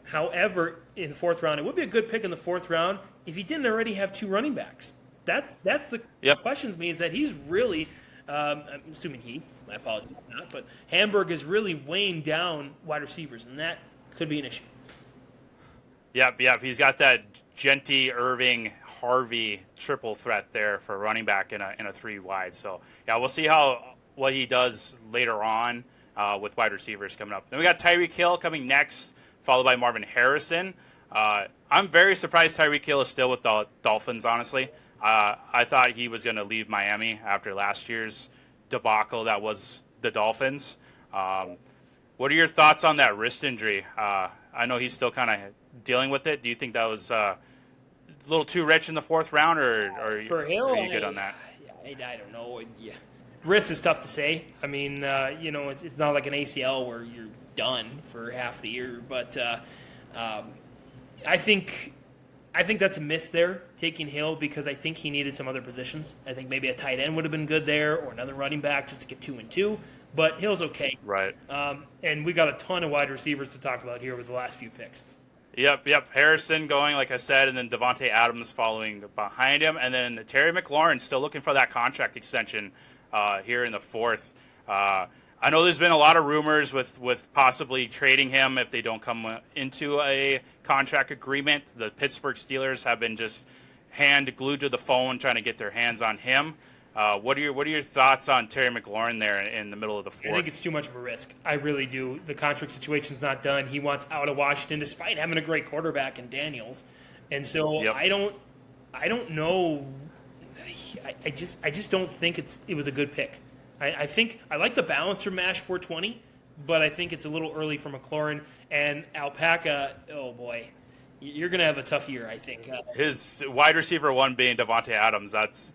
However, in the 4th round, it would be a good pick in the 4th round if he didn't already have 2 running backs. That's the questions me is that he's really. I'm assuming my apologies, not, but Hamburg is really weighing down wide receivers, and that could be an issue. Yep. He's got that Genty, Irving, Harvey triple threat there for running back in a 3 wide. So yeah, we'll see what he does later on with wide receivers coming up. Then we got Tyreek Hill coming next, followed by Marvin Harrison. I'm very surprised Tyreek Hill is still with the Dolphins, honestly. I thought he was going to leave Miami after last year's debacle that was the Dolphins. What are your thoughts on that wrist injury? I know he's still kind of dealing with it. Do you think that was a little too rich in the 4th round, or for Hill, are you good on that? I don't know. Yeah. Wrist is tough to say. I mean, it's not like an ACL where you're done for half the year, but I think that's a miss there, taking Hill, because I think he needed some other positions. I think maybe a tight end would have been good there, or another running back just to get 2 and 2. But Hill's okay. Right. And we got a ton of wide receivers to talk about here with the last few picks. Yep. Harrison going, like I said, and then Devontae Adams following behind him. And then Terry McLaurin still looking for that contract extension here in the 4th. I know there's been a lot of rumors with possibly trading him if they don't come into a contract agreement. The Pittsburgh Steelers have been just hand glued to the phone trying to get their hands on him. What are your thoughts on Terry McLaurin there in the middle of the 4th? I think it's too much of a risk. I really do. The contract situation's not done. He wants out of Washington despite having a great quarterback in Daniels, and so yep. I don't know. I just don't think it was a good pick. I think I like the balance from MASH 420, but I think it's a little early for McLaurin and Alpaca. Oh boy, you're gonna have a tough year, I think. His wide receiver 1 being Devontae Adams. That's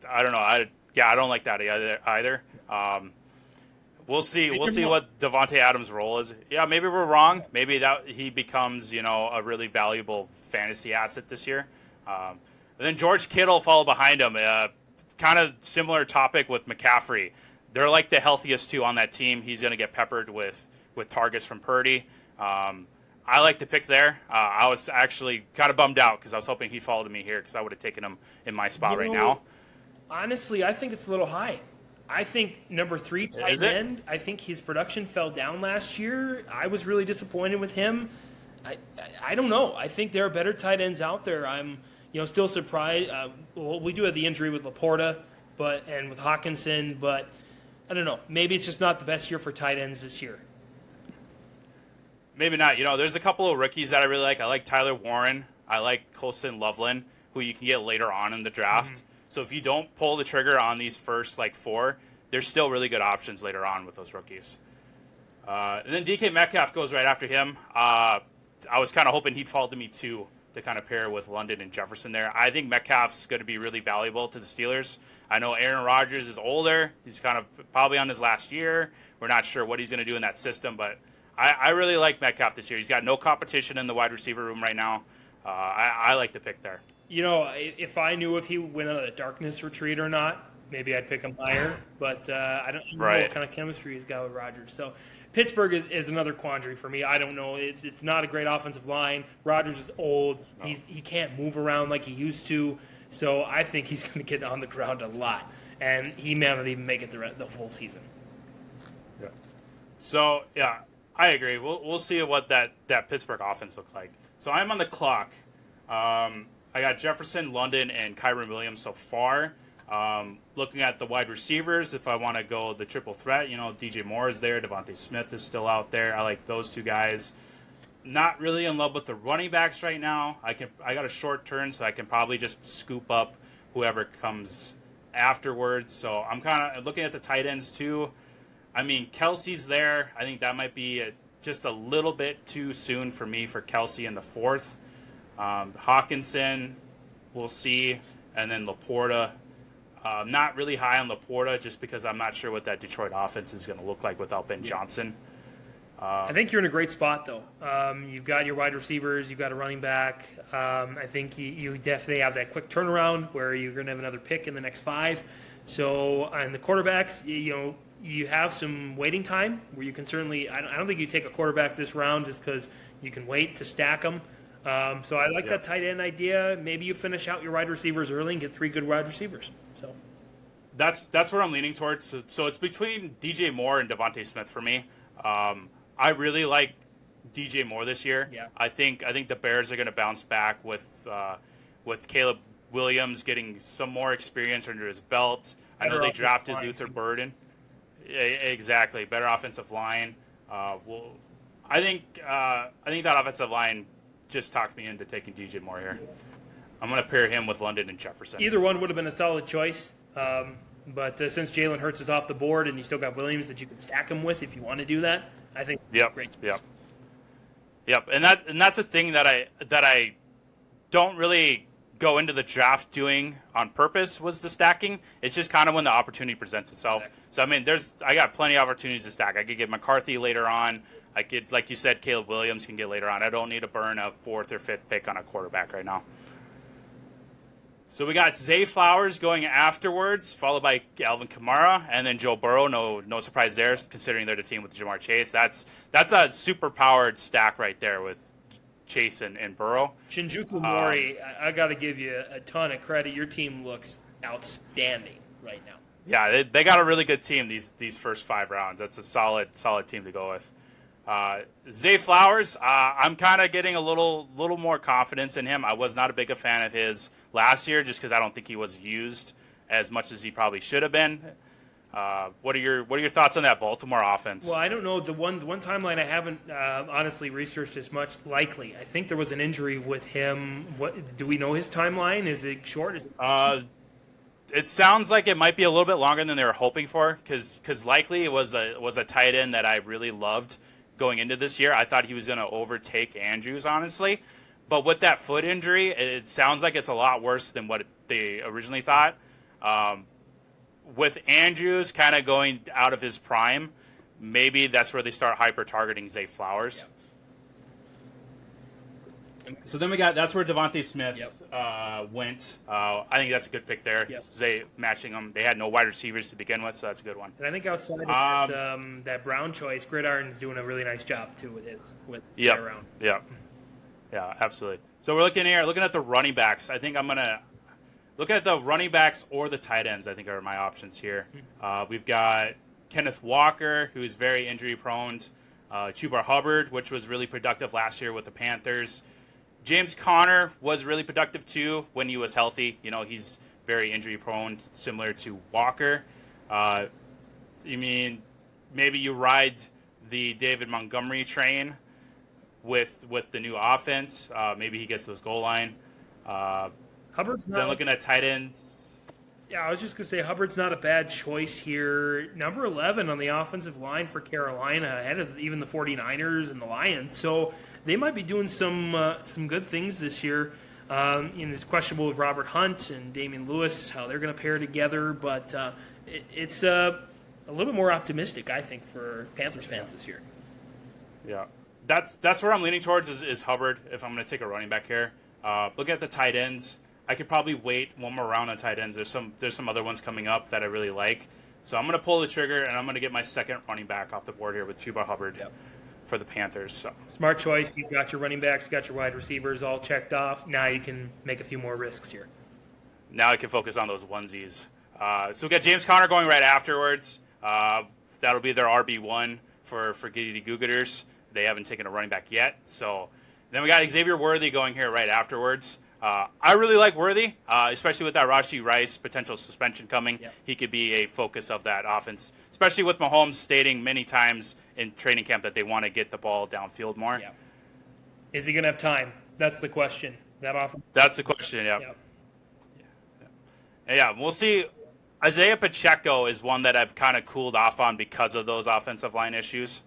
I don't know. I don't like that either. We'll see. We'll see what Devontae Adams' role is. Yeah, maybe we're wrong. Maybe that he becomes a really valuable fantasy asset this year. And then George Kittle followed behind him. Kind of similar topic with McCaffrey. They're like the healthiest 2 on that team. He's going to get peppered with targets from Purdy. I like the pick there. I was actually kind of bummed out because I was hoping he followed me here because I would have taken him in my spot right now. Honestly, I think it's a little high. I think number 3 tight end. I think his production fell down last year. I was really disappointed with him. I don't know. I think there are better tight ends out there. I'm still surprised. We do have the injury with Laporta, and with Hawkinson, but I don't know. Maybe it's just not the best year for tight ends this year. Maybe not. There's a couple of rookies that I really like. I like Tyler Warren. I like Colston Loveland, who you can get later on in the draft. Mm-hmm. So if you don't pull the trigger on these first 4, there's still really good options later on with those rookies. And then DK Metcalf goes right after him. I was kind of hoping he'd fall to me too, to kind of pair with London and Jefferson there. I think Metcalf's going to be really valuable to the Steelers. I know Aaron Rodgers is older. He's kind of probably on his last year. We're not sure what he's going to do in that system, but I really like Metcalf this year. He's got no competition in the wide receiver room right now. I like the pick there. If I knew if he went on a darkness retreat or not, maybe I'd pick him higher. But I don't know what kind of chemistry he's got with Rodgers. So Pittsburgh is another quandary for me. I don't know. It's not a great offensive line. Rodgers is old. No. He can't move around like he used to. So I think he's going to get on the ground a lot. And he may not even make it the full season. Yeah. So, yeah, I agree. We'll see what that Pittsburgh offense looks like. So I'm on the clock. I got Jefferson, London, and Kyron Williams so far. Looking at the wide receivers, if I want to go the triple threat, DJ Moore is there. Devontae Smith is still out there. I like those 2 guys. Not really in love with the running backs right now. I got a short turn, so I can probably just scoop up whoever comes afterwards. So I'm kind of looking at the tight ends too. I mean, Kelsey's there. I think that might be just a little bit too soon for me for Kelsey in the 4th. Hawkinson, we'll see. And then Laporta. Not really high on Laporta just because I'm not sure what that Detroit offense is going to look like without Ben Johnson. I think you're in a great spot, though. You've got your wide receivers, you've got a running back. I think you definitely have that quick turnaround where you're going to have another pick in the next 5. So, and the quarterbacks, you have some waiting time where you can certainly. I don't think you take a quarterback this round just because you can wait to stack them. So I like that tight end idea. Maybe you finish out your wide receivers early and get 3 good wide receivers. So that's where I'm leaning towards. So it's between DJ Moore and Devontae Smith for me. I really like DJ Moore this year. Yeah. I think the Bears are going to bounce back with Caleb Williams getting some more experience under his belt. I know they drafted Luther Burden. Exactly, better offensive line. I think that offensive line just talked me into taking DJ Moore here. I'm going to pair him with London and Jefferson. Either one would have been a solid choice. But since Jalen Hurts is off the board and you still got Williams that you can stack him with if you want to do that, I think great choice. Yep. And that's a thing that I don't really go into the draft doing on purpose was the stacking. It's just kind of when the opportunity presents itself. Exactly. So I mean, I got plenty of opportunities to stack. I could get McCarthy later on. I could, like you said, Caleb Williams can get later on. I don't need to burn a 4th or 5th pick on a quarterback right now. So we got Zay Flowers going afterwards, followed by Alvin Kamara, and then Joe Burrow. No surprise there, considering they're the team with Jamar Chase. That's a super powered stack right there with Chase and Burrow. Shinjuku Mori, I got to give you a ton of credit. Your team looks outstanding right now. Yeah, they got a really good team these first 5 rounds. That's a solid team to go with. Zay Flowers, I'm kind of getting a little more confidence in him. I was not a big fan of his last year just because I don't think he was used as much as he probably should have been. What are your thoughts on that Baltimore offense? Well, I don't know. The one timeline I haven't honestly researched as much. Likely, I think there was an injury with him. What do we know his timeline? Is it short? Is it? It sounds like it might be a little bit longer than they were hoping for because likely it was a tight end that I really loved going into this year. I thought he was going to overtake Andrews, honestly. But with that foot injury, it sounds like it's a lot worse than what they originally thought. With Andrews kind of going out of his prime, maybe that's where they start hyper-targeting Zay Flowers. Yep. So then that's where Devontae Smith went. I think that's a good pick there. Yep. Zay matching them. They had no wide receivers to begin with, so that's a good one. And I think outside of that Brown choice, Gridiron's doing a really nice job too with Brown. Yeah, absolutely. So we're looking at the running backs. I think I'm gonna look at the running backs or the tight ends. I think are my options here. We've got Kenneth Walker, who's very injury prone. Chuba Hubbard, which was really productive last year with the Panthers. James Conner was really productive too when he was healthy. He's very injury prone, similar to Walker. Maybe you ride the David Montgomery train with the new offense. Maybe he gets to his goal line. Hubbard's not. Then looking at tight ends. Yeah, I was just going to say Hubbard's not a bad choice here. Number 11 on the offensive line for Carolina, ahead of even the 49ers and the Lions. So they might be doing some good things this year. It's questionable with Robert Hunt and Damian Lewis, how they're going to pair together. But it's a little bit more optimistic, I think, for Panthers fans this year. Yeah. That's where I'm leaning towards is Hubbard if I'm going to take a running back here. Look at the tight ends. I could probably wait one more round on tight ends. There's some other ones coming up that I really like. So I'm going to pull the trigger, and I'm going to get my second running back off the board here with Chuba Hubbard for the Panthers. So smart choice. You've got your running backs, you got your wide receivers all checked off. Now you can make a few more risks here. Now I can focus on those onesies. So we got James Conner going right afterwards. That'll be their RB1 for Giddey Goo-Gooders. They haven't taken a running back yet. So then we got Xavier Worthy going here right afterwards. I really like Worthy, especially with that Rashee Rice potential suspension coming. Yep. He could be a focus of that offense, especially with Mahomes stating many times in training camp that they want to get the ball downfield more. Yep. Is he going to have time? That's the question. That's the question, yep. Yeah, we'll see. Isaiah Pacheco is one that I've kind of cooled off on because of those offensive line issues.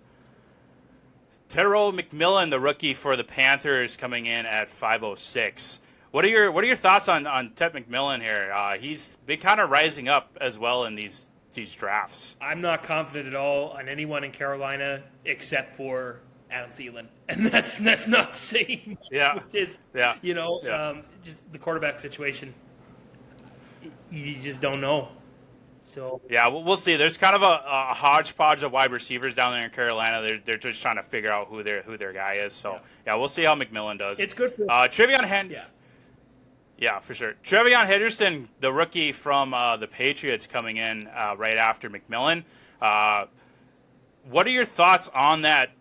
Terrell McMillan, the rookie for the Panthers, coming in at 506. What are your thoughts on Ted McMillan here? He's been kind of rising up as well in these these drafts. I'm not confident at all on anyone in Carolina except for Adam Thielen, and that's not saying Yeah, much. Is yeah, just the quarterback situation. You just don't know. So yeah. We'll see. There's kind of a hodgepodge of wide receivers down there in Carolina. They're just trying to figure out who their guy is. So yeah, we'll see how McMillan does. it's good for Trevion Hen. yeah. Yeah, for sure. Trevion Henderson, the rookie from the Patriots, coming in right after McMillan. What are your thoughts on that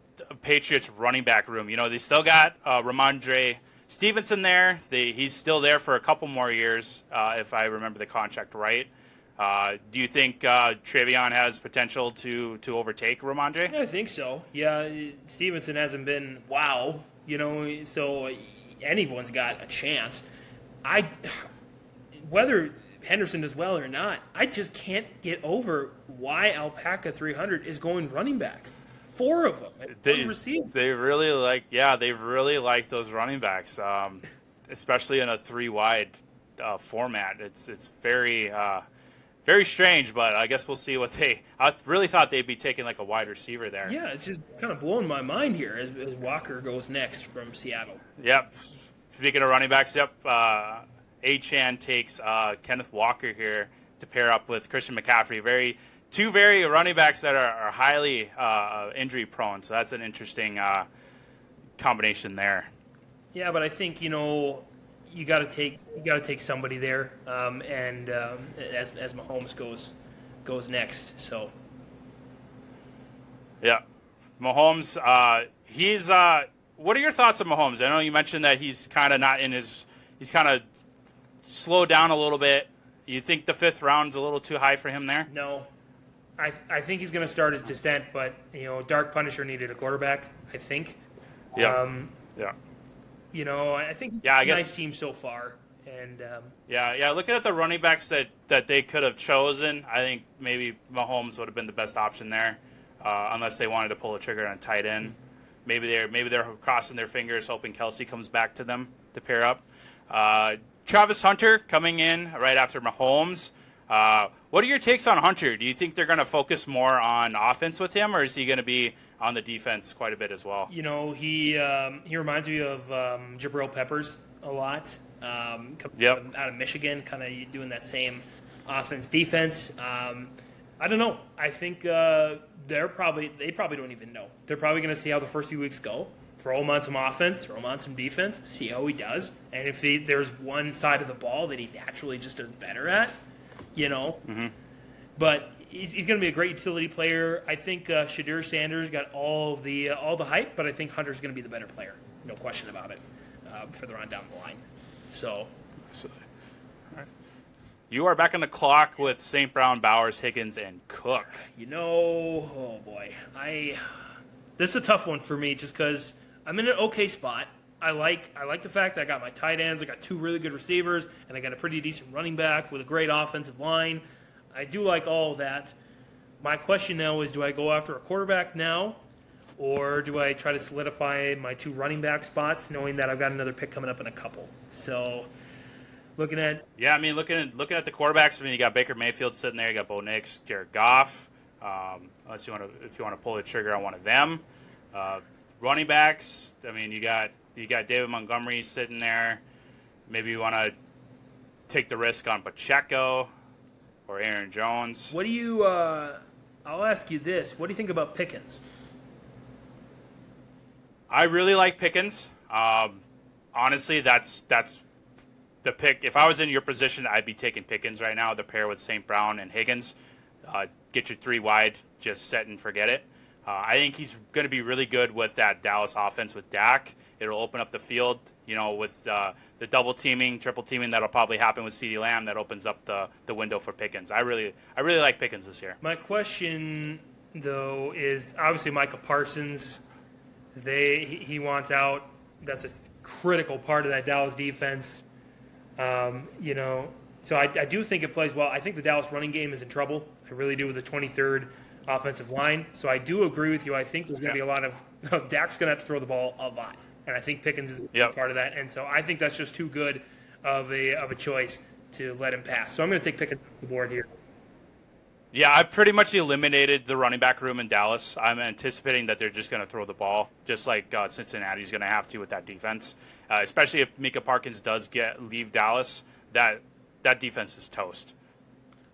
Patriots running back room? You know, they still got Ramondre Stevenson there. He's still there for a couple more years, if I remember the contract right. Do you think Trevion has potential to overtake Ramondre? I think so. Yeah, Stevenson hasn't been wow. So anyone's got a chance. Whether Henderson does well or not, I just can't get over why Alpaca 300 is going running backs. 4 of them. They really like those running backs, especially in a 3-wide format. It's very very strange, but I guess we'll see what I really thought they'd be taking like a wide receiver there. Yeah, it's just kind of blowing my mind here as Walker goes next from Seattle. Yep. Speaking of running backs, Achan takes Kenneth Walker here to pair up with Christian McCaffrey. Two very running backs that are highly injury prone. So that's an interesting combination there. Yeah, but I think you got to take somebody there, and as Mahomes goes next. So yeah, Mahomes. He's. What are your thoughts on Mahomes? I know you mentioned that he's kind of not in his. He's kind of slowed down a little bit. You think the 5th round's a little too high for him there? No, I think he's going to start his descent, but Dark Punisher needed a quarterback. I think. Yeah. I think I a guess nice team so far, and Looking at the running backs that they could have chosen, I think maybe Mahomes would have been the best option there, unless they wanted to pull a trigger on a tight end. Maybe they're crossing their fingers, hoping Kelsey comes back to them to pair up. Travis Hunter coming in right after Mahomes. What are your takes on Hunter? Do you think they're going to focus more on offense with him, or is he going to be on the defense quite a bit as well? He reminds me of Jabril Peppers a lot. Out of Michigan, kind of doing that same offense defense. I don't know. I think they probably don't even know. They're probably going to see how the first few weeks go. Throw him on some offense, throw him on some defense, see how he does. And if there's one side of the ball that he naturally just does better at, Mm-hmm. But he's going to be a great utility player. I think Shadir Sanders got all the hype, but I think Hunter's going to be the better player, no question about it, further on down the line. So, absolutely. All right. You are back on the clock with St. Brown, Bowers, Higgins, and Cook. Oh boy, this is a tough one for me just because I'm in an okay spot. I like the fact that I got my tight ends, I got 2 really good receivers, and I got a pretty decent running back with a great offensive line. I do like all of that. My question now is, do I go after a quarterback now, or do I try to solidify my 2 running back spots, knowing that I've got another pick coming up in a couple? So, looking at the quarterbacks. You got Baker Mayfield sitting there. You got Bo Nix, Jared Goff. Unless if you want to pull the trigger on one of them. Running backs. You got David Montgomery sitting there. Maybe you want to take the risk on Pacheco or Aaron Jones. What do you? I'll ask you this: what do you think about Pickens? I really like Pickens. Honestly, that's the pick. If I was in your position, I'd be taking Pickens right now. The pair with St. Brown and Higgins. Get your 3 wide, just set and forget it. I think he's going to be really good with that Dallas offense with Dak. It'll open up the field, with the double teaming, triple teaming that'll probably happen with CeeDee Lamb. That opens up the window for Pickens. I really like Pickens this year. My question, though, is obviously Micah Parsons. He wants out. That's a critical part of that Dallas defense. So I do think it plays well. I think the Dallas running game is in trouble. I really do, with the 23rd offensive line. So I do agree with you. I think there's going to be a lot of Dak's going to have to throw the ball a lot, and I think Pickens is part of that. And so I think that's just too good of a choice to let him pass. So I'm going to take Pickens off the board here. Yeah, I've pretty much eliminated the running back room in Dallas. I'm anticipating that they're just going to throw the ball, just like Cincinnati's going to have to with that defense. Especially if Mika Parkins does leave Dallas, that defense is toast.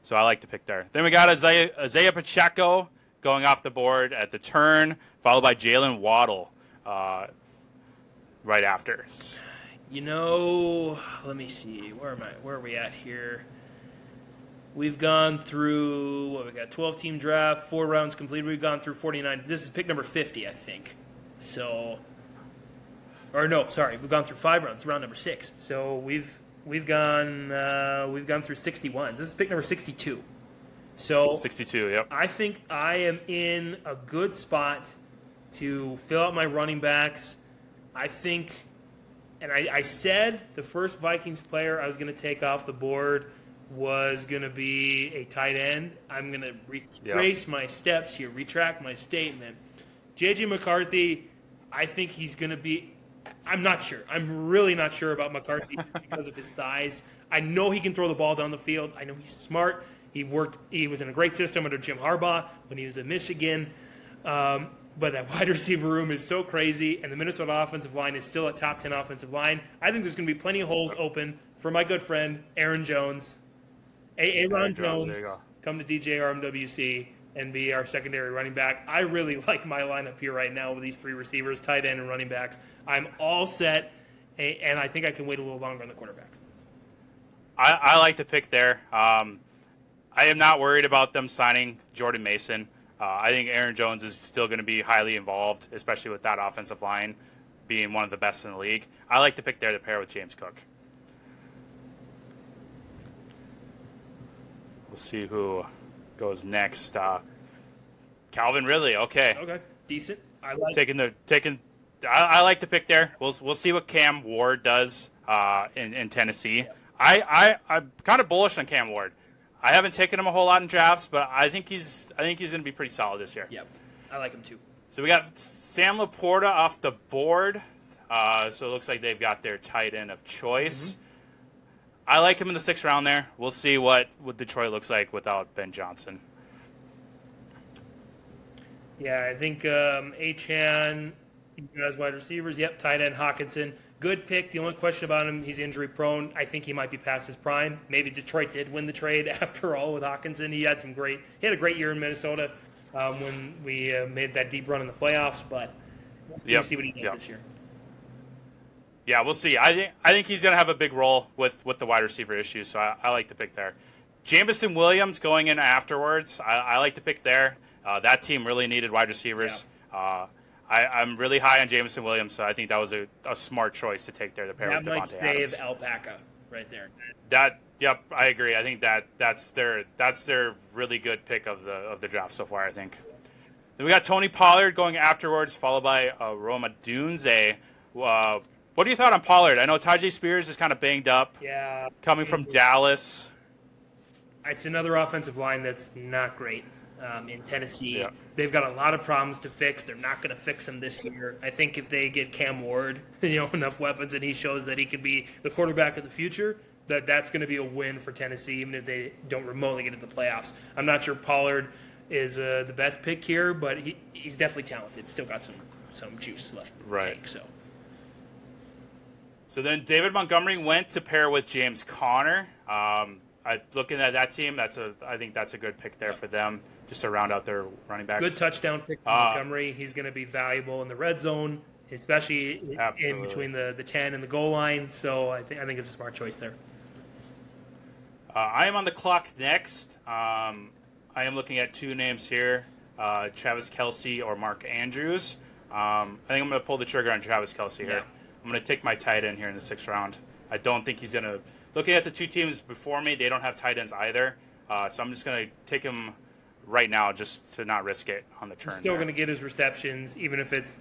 So I like to pick there. Then we got Isaiah Pacheco going off the board at the turn, followed by Jalen Waddle right after. Let me see. Where am I? Where are we at here? We've gone through, we got 12-team draft, 4 rounds completed. We've gone through 49. This is pick number 50, I think. So, or no, sorry, we've gone through 5 rounds, round number 6. So we've gone through 61. This is pick number 62. So 62, yep. I think I am in a good spot to fill out my running backs. I think, and I said the first Vikings player I was going to take off the board was going to be a tight end. I'm going to retrace my steps here, retract my statement. J.J. McCarthy, I think he's going to be – I'm not sure. I'm really not sure about McCarthy because of his size. I know he can throw the ball down the field. I know he's smart. He was in a great system under Jim Harbaugh when he was at Michigan. But that wide receiver room is so crazy, and the Minnesota offensive line is still a top 10 offensive line. I think there's going to be plenty of holes open for my good friend Aaron Jones. Aaron Jones, come to DJ RMWC and be our secondary running back. I really like my lineup here right now with these 3 receivers, tight end, and running backs. I'm all set, and I think I can wait a little longer on the quarterbacks. I like to pick there. I am not worried about them signing Jordan Mason. I think Aaron Jones is still going to be highly involved, especially with that offensive line being one of the best in the league. I like to pick there to pair with James Cook. We'll see who goes next. Calvin Ridley. Okay. Okay. Decent. I like the pick there. We'll see what Cam Ward does in Tennessee. Yeah. I'm kind of bullish on Cam Ward. I haven't taken him a whole lot in drafts, but I think he's going to be pretty solid this year. Yep. I like him too. So we got Sam Laporta off the board. So it looks like they've got their tight end of choice. Mm-hmm. I like him in the 6th round there. We'll see what Detroit looks like without Ben Johnson. Yeah, I think Achane, he has wide receivers. Yep, tight end Hawkinson. Good pick. The only question about him, he's injury prone. I think he might be past his prime. Maybe Detroit did win the trade after all with Hawkinson. He had a great year in Minnesota when we made that deep run in the playoffs, but we'll see what he does this year. Yeah, we'll see. I think he's going to have a big role with the wide receiver issues, so I like to pick there. Jamison Williams going in afterwards. I like to pick there. That team really needed wide receivers. Yeah. I'm really high on Jamison Williams, so I think that was a smart choice to take there to pair with Devontae Adams. That might save Alpaca right there. Yep, I agree. I think that's their really good pick of the draft so far, I think. Then we got Tony Pollard going afterwards, followed by Roma Dunze. What are your thoughts on Pollard? I know Tyjae Spears is kind of banged up. Yeah. Coming from Dallas. It's another offensive line that's not great in Tennessee. Yeah. They've got a lot of problems to fix. They're not going to fix them this year. I think if they get Cam Ward, enough weapons, and he shows that he could be the quarterback of the future, that's going to be a win for Tennessee, even if they don't remotely get into the playoffs. I'm not sure Pollard is the best pick here, but he's definitely talented. Still got some juice left to take. So then David Montgomery went to pair with James Conner. Looking at that team, I think that's a good pick there for them, just to round out their running backs. Good touchdown pick for Montgomery. He's going to be valuable in the red zone, especially in between the 10 and the goal line. So I think it's a smart choice there. I am on the clock next. I am looking at 2 names here, Travis Kelce or Mark Andrews. I think I'm going to pull the trigger on Travis Kelce here. Yeah. I'm going to take my tight end here in the 6th round. I don't think he's going to – looking at the 2 teams before me, they don't have tight ends either. So I'm just going to take him right now just to not risk it on the turn. He's still going to get his receptions, even if it's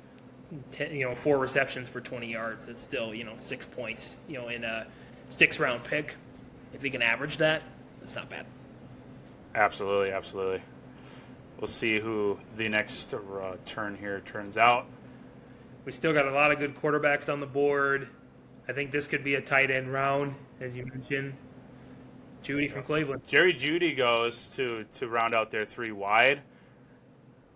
4 receptions for 20 yards. It's still 6 points in a 6th round pick. If he can average that, that's not bad. Absolutely. We'll see who the next turn here turns out. We still got a lot of good quarterbacks on the board. I think this could be a tight end round, as you mentioned. Judy from Cleveland. Jerry Jeudy goes to round out their 3 wide.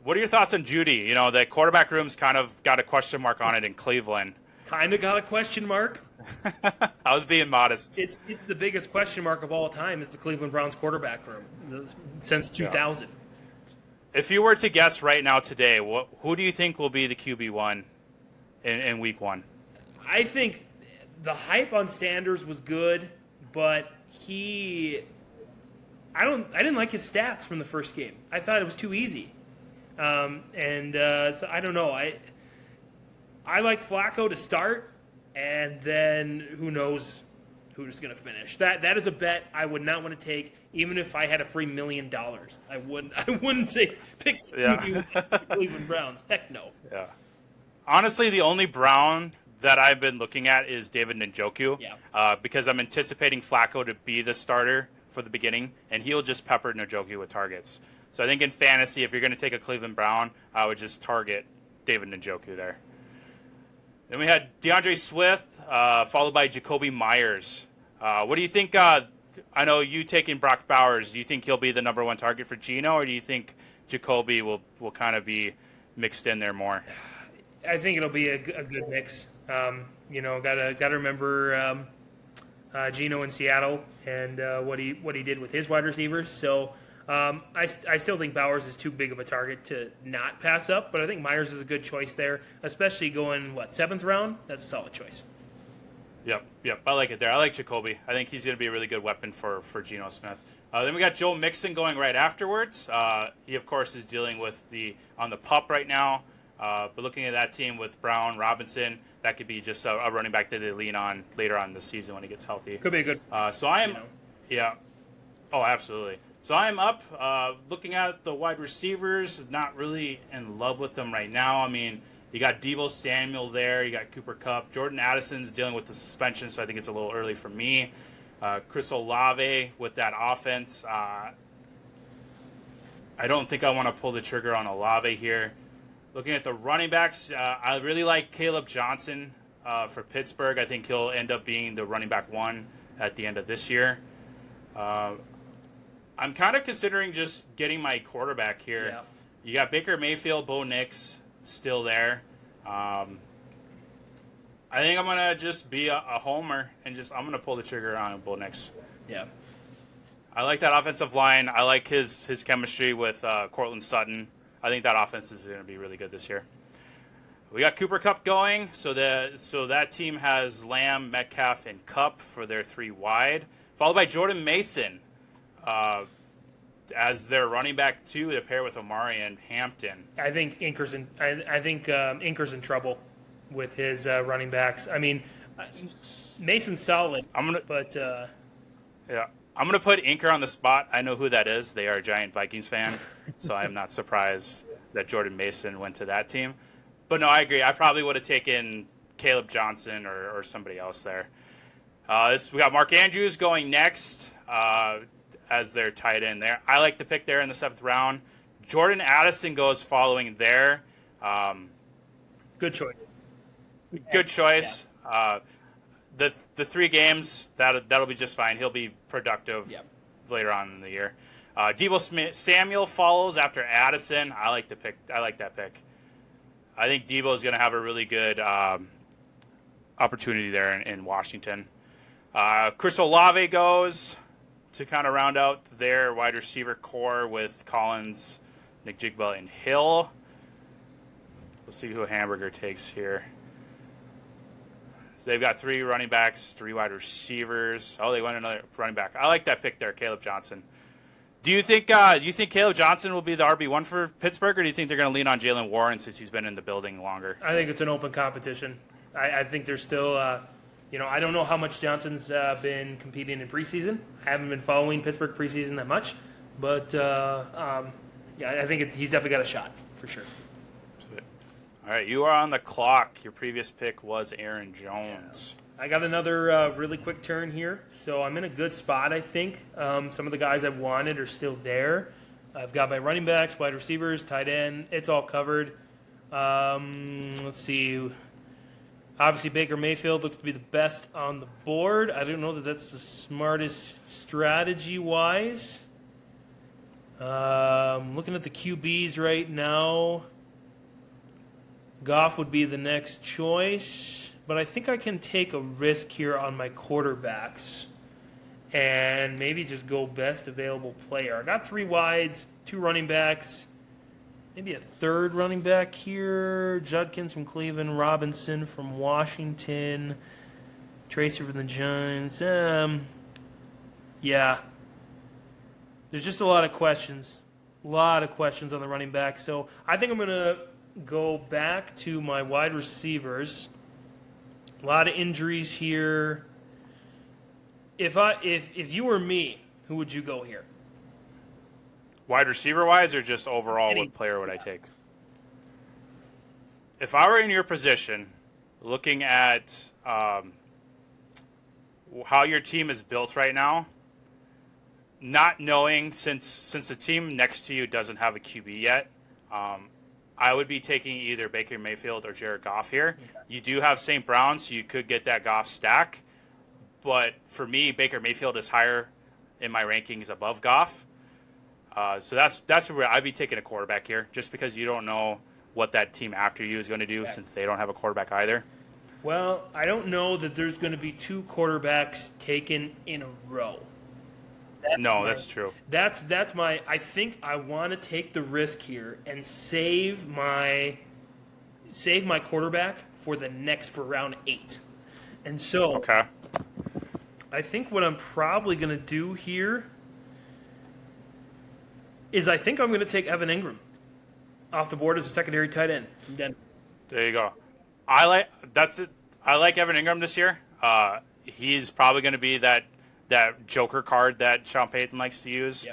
What are your thoughts on Jeudy? You know, the quarterback room's kind of got a question mark on it in Cleveland. Kind of got a question mark. I was being modest. It's the biggest question mark of all time is the Cleveland Browns quarterback room since 2000. Yeah. If you were to guess right now today, who do you think will be the QB1 in week 1? I think the hype on Sanders was good, but I didn't like his stats from the first game. I thought it was too easy. So I don't know. I like Flacco to start, and then who knows who's going to finish. That is a bet I would not want to take, even if I had a free $1 million. I wouldn't say pick the Cleveland Browns. Heck no. Yeah. Honestly, the only Brown that I've been looking at is David Njoku. Yeah. Because I'm anticipating Flacco to be the starter for the beginning, and he'll just pepper Njoku with targets. So I think in fantasy, if you're going to take a Cleveland Brown, I would just target David Njoku there. Then we had DeAndre Swift, followed by Jacoby Myers. What do you think? I know you taking Brock Bowers. Do you think he'll be the number 1 target for Geno, or do you think Jacoby will kind of be mixed in there more? I think it'll be a good mix. Gotta remember Geno in Seattle and what he did with his wide receivers. So I still think Bowers is too big of a target to not pass up, but I think Myers is a good choice there, especially going 7th round. That's a solid choice. Yep. I like it there. I like Jacoby. I think he's going to be a really good weapon for Geno Smith. Then we got Joe Mixon going right afterwards. He, of course, is dealing with on the PUP right now. But looking at that team with Brown, Robinson, that could be just a running back that they lean on later on in the season when he gets healthy. Could be a good. Yeah. Oh, absolutely. So I am up looking at the wide receivers, not really in love with them right now. I mean, you got Deebo Samuel there. You got Cooper Kupp. Jordan Addison's dealing with the suspension, so I think it's a little early for me. Chris Olave with that offense. I don't think I want to pull the trigger on Olave here. Looking at the running backs, I really like Caleb Johnson for Pittsburgh. I think he'll end up being the running back 1 at the end of this year. I'm kind of considering just getting my quarterback here. Yeah. You got Baker Mayfield, Bo Nix still there. I think I'm going to just be a homer and I'm going to pull the trigger on Bo Nix. Yeah. I like that offensive line. I like his chemistry with Cortland Sutton. I think that offense is going to be really good this year. We got Cooper Kupp going, so that team has Lamb, Metcalf, and Kupp for their 3 wide, followed by Jordan Mason as their running back 2 to pair with Amari and Hampton. I think Inker's in trouble with his running backs. I mean, Mason's solid, but yeah. I'm going to put Inker on the spot. I know who that is. They are a giant Vikings fan, so I'm not surprised that Jordan Mason went to that team. But no, I agree. I probably would have taken Caleb Johnson or somebody else there. We got Mark Andrews going next as their tight end there. I like the pick there in the 7th round. Jordan Addison goes following there. Good choice. Good choice. Yeah. The 3 games, that'll be just fine. He'll be productive later on in the year. Deebo Samuel follows after Addison. I like that pick. I think Deebo is going to have a really good opportunity there in Washington. Chris Olave goes to kind of round out their wide receiver core with Collins, Nick Jigba, and Hill. We'll see who Hamburger takes here. So they've got 3 running backs, 3 wide receivers. Oh, they went another running back. I like that pick there, Caleb Johnson. Do you think Caleb Johnson will be the RB1 for Pittsburgh, or do you think they're going to lean on Jaylen Warren since he's been in the building longer? I think it's an open competition. I think there's still, I don't know how much Johnson's been competing in preseason. I haven't been following Pittsburgh preseason that much, but I think he's definitely got a shot for sure. All right, you are on the clock. Your previous pick was Aaron Jones. Yeah. I got another really quick turn here, so I'm in a good spot, I think. Some of the guys I wanted are still there. I've got my running backs, wide receivers, tight end. It's all covered. Let's see. Obviously, Baker Mayfield looks to be the best on the board. I don't know that that's the smartest strategy-wise. Looking at the QBs right now, Goff would be the next choice, but I think I can take a risk here on my quarterbacks and maybe just go best available player. I got 3 wides, 2 running backs, maybe a third running back here. Judkins from Cleveland, Robinson from Washington, Tracer from the Giants. Yeah. There's just a lot of questions. A lot of questions on the running back. So I think I'm going to go back to my wide receivers. A lot of injuries here. If you were me, who would you go here? Wide receiver wise, or just overall, what player would I take? If I were in your position, looking at how your team is built right now, not knowing since the team next to you doesn't have a QB yet, I would be taking either Baker Mayfield or Jared Goff here. Okay. You do have St. Brown, so you could get that Goff stack. But for me, Baker Mayfield is higher in my rankings above Goff. So that's where I'd be taking a quarterback here, just because you don't know what that team after you is going to do, since they don't have a quarterback either. Well, I don't know that there's going to be 2 quarterbacks taken in a row. That's true. That's my. I think I want to take the risk here and save my quarterback for round 8. And so, okay. I think what I'm probably going to do here is I think I'm going to take Evan Ingram off the board as a secondary tight end. There you go. I like Evan Ingram this year. He's probably going to be that joker card that Sean Payton likes to use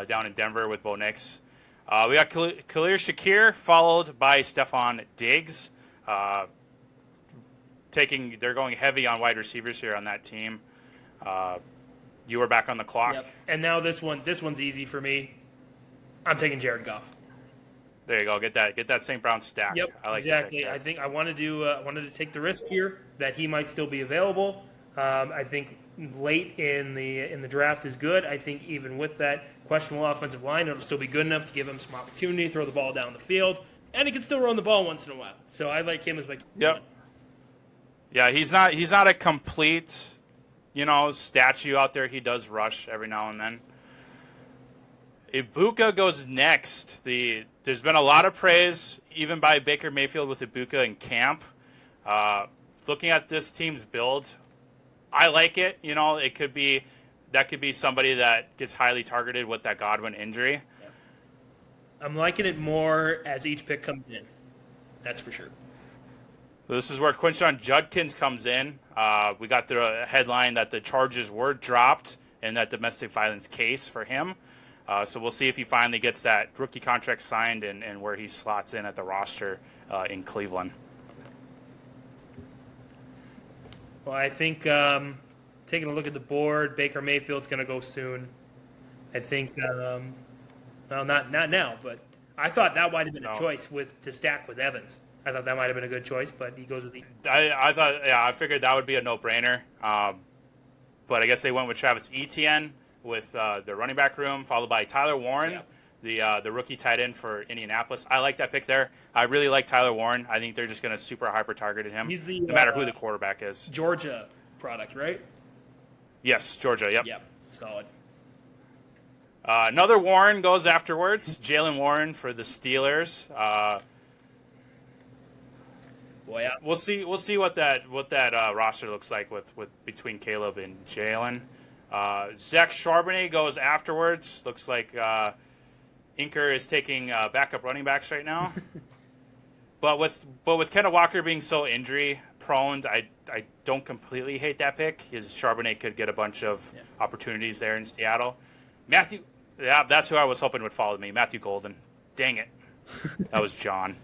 down in Denver with Bo Nix. We got Khalil Shakir, followed by Stephon Diggs. They're going heavy on wide receivers here on that team. You were back on the clock. Yep. And now this one's easy for me. I'm taking Jared Goff. There you go. Get that St. Brown stack. Yep, I like exactly. I think I wanted to take the risk here that he might still be available. I think late in the draft is good. I think even with that questionable offensive line, it'll still be good enough to give him some opportunity, throw the ball down the field, and he can still run the ball once in a while. So I like him as my. Yep. Yeah, he's not a complete, statue out there. He does rush every now and then. Ibuka goes next. There's been a lot of praise, even by Baker Mayfield with Ibuka in camp. Looking at this team's build, I like it. It could be somebody that gets highly targeted with that Godwin injury. Yeah. I'm liking it more as each pick comes in. That's for sure. So this is where Quinshon Judkins comes in. We got the headline that the charges were dropped in that domestic violence case for him. So we'll see if he finally gets that rookie contract signed and where he slots in at the roster in Cleveland. Well, I think taking a look at the board, Baker Mayfield's going to go soon. I think, well, not now, but I thought that might have been a choice to stack with Evans. I thought that might have been a good choice, but he goes with the. I figured that would be a no-brainer. But I guess they went with Travis Etienne with the running back room, followed by Tyler Warren, the rookie tight end for Indianapolis. I like that pick there. I really like Tyler Warren. I think they're just going to super hyper-target him, no matter who the quarterback is. Georgia product, right? Yes, Georgia, yep. Yep, solid. Another Warren goes afterwards. Jalen Warren for the Steelers. We'll see what that roster looks like with between Caleb and Jalen. Zach Charbonnet goes afterwards. Looks like Inker is taking backup running backs right now. but with Kenneth Walker being so injury prone, I don't completely hate that pick. His Charbonnet could get a bunch of opportunities there in Seattle. Matthew, that's who I was hoping would follow me. Matthew Golden. Dang it, that was John.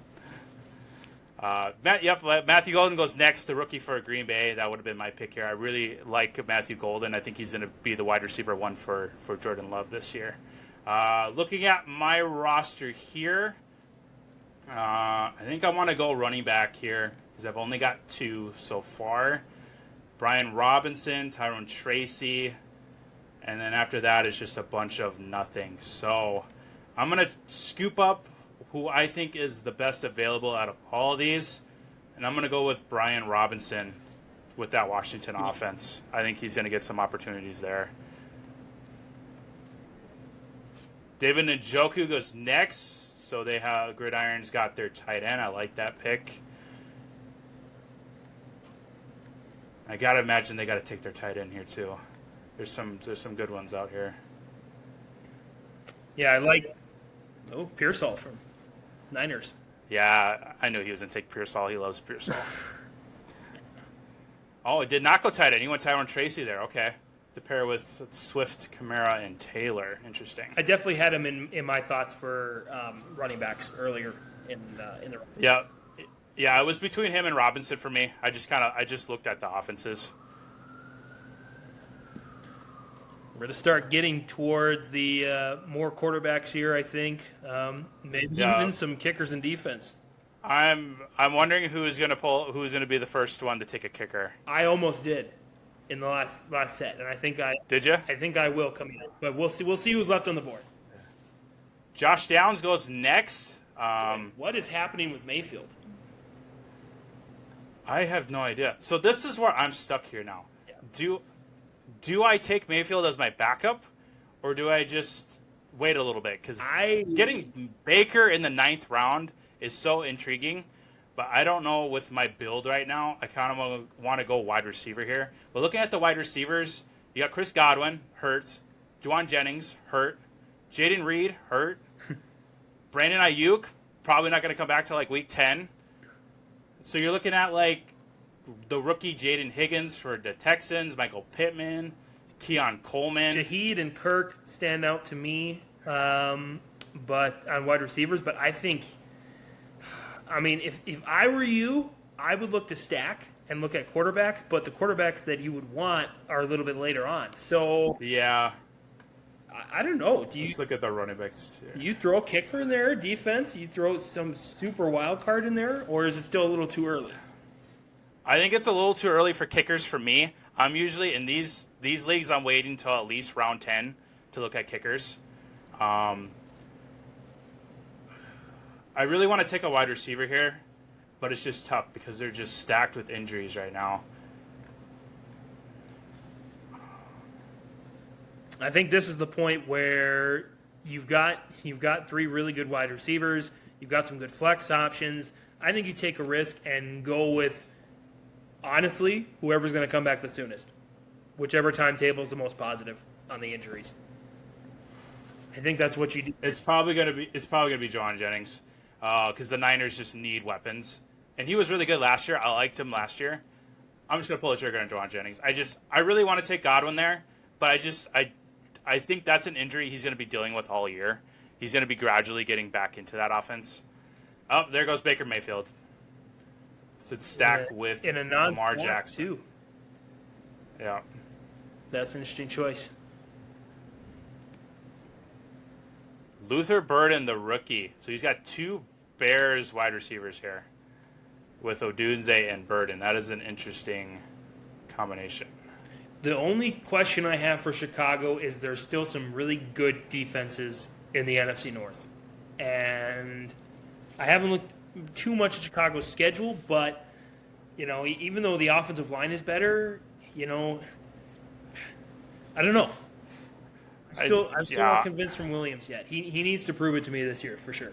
Matthew Golden goes next, the rookie for Green Bay. That would have been my pick here. I really like Matthew Golden. I think he's going to be the wide receiver one for Jordan Love this year. Looking at my roster here, I think I want to go running back here because I've only got 2 so far. Brian Robinson, Tyrone Tracy, and then after that it's just a bunch of nothing. So I'm going to scoop up who I think is the best available out of all of these, and I'm going to go with Brian Robinson with that Washington offense. I think he's going to get some opportunities there. David Njoku goes next, so they have Gridiron's got their tight end. I like that pick. I gotta imagine they gotta take their tight end here too. There's some good ones out here. Yeah, I like Pearsall from Niners. Yeah, I knew he was gonna take Pearsall. He loves Pearsall. Oh, it did not go tight end. He went Tyrone Tracy there. Okay. To pair with Swift, Kamara, and Taylor. Interesting. I definitely had him in my thoughts for running backs earlier in the. Yeah, yeah. It was between him and Robinson for me. I just looked at the offenses. We're going to start getting towards the more quarterbacks here. I think maybe even some kickers and defense. I'm wondering who's going to be the first one to take a kicker. I almost did in the last set, and I think did you? I think I will coming up, but we'll see who's left on the board. Josh Downs goes next. What is happening with Mayfield? I have no idea. So this is where I'm stuck here now. Yeah. Do I take Mayfield as my backup, or do I just wait a little bit? Because getting Baker in the 9th round is so intriguing. But I don't know with my build right now. I kind of want to go wide receiver here. But looking at the wide receivers, you got Chris Godwin, hurt. Juwan Jennings, hurt. Jaden Reed, hurt. Brandon Ayuk, probably not going to come back till like week 10. So you're looking at like the rookie Jaden Higgins for the Texans, Michael Pittman, Keon Coleman. Shaheed and Kirk stand out to me, but on wide receivers. But I think, I mean, if I were you, I would look to stack and look at quarterbacks, but the quarterbacks that you would want are a little bit later on. So yeah, I don't know. Let's look at the running backs too. Do you throw a kicker in there, defense? You throw some super wild card in there, or is it still a little too early? I think it's a little too early for kickers for me. I'm usually in these leagues. I'm waiting until at least round 10 to look at kickers. I really want to take a wide receiver here, but it's just tough because they're just stacked with injuries right now. I think this is the point where you've got 3 really good wide receivers. You've got some good flex options. I think you take a risk and go with, honestly, whoever's going to come back the soonest, whichever timetable is the most positive on the injuries. I think that's what you do. It's probably going to be Juwan Jennings. Because the Niners just need weapons. And he was really good last year. I liked him last year. I'm just going to pull the trigger on Juwan Jennings. I really want to take Godwin there, but I think that's an injury he's going to be dealing with all year. He's going to be gradually getting back into that offense. Oh, there goes Baker Mayfield. So it's stacked with in a Lamar Jackson. Too. Yeah. That's an interesting choice. Luther Burden, the rookie. So he's got 2 Bears wide receivers here with Odunze and Burden. That is an interesting combination. The only question I have for Chicago is there's still some really good defenses in the NFC North. And I haven't looked too much at Chicago's schedule, but, even though the offensive line is better, I don't know. I'm still not convinced from Williams yet. He needs to prove it to me this year, for sure.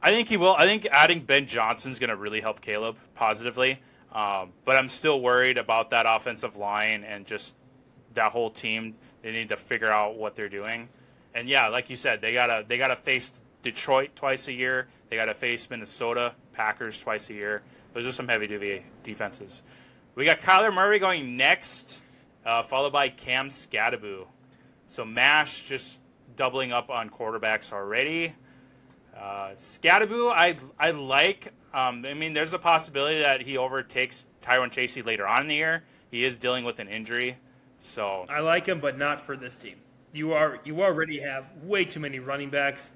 I think he will. I think adding Ben Johnson's going to really help Caleb positively. But I'm still worried about that offensive line and just that whole team. They need to figure out what they're doing. And yeah, like you said, they gotta face Detroit twice a year. They gotta face Minnesota, Packers twice a year. Those are some heavy-duty defenses. We got Kyler Murray going next, followed by Cam Scadaboo. So MASH just doubling up on quarterbacks already. Scadaboo, I like. There's a possibility that he overtakes Tyrone Tracy later on in the year. He is dealing with an injury, so I like him, but not for this team. You already have way too many running backs.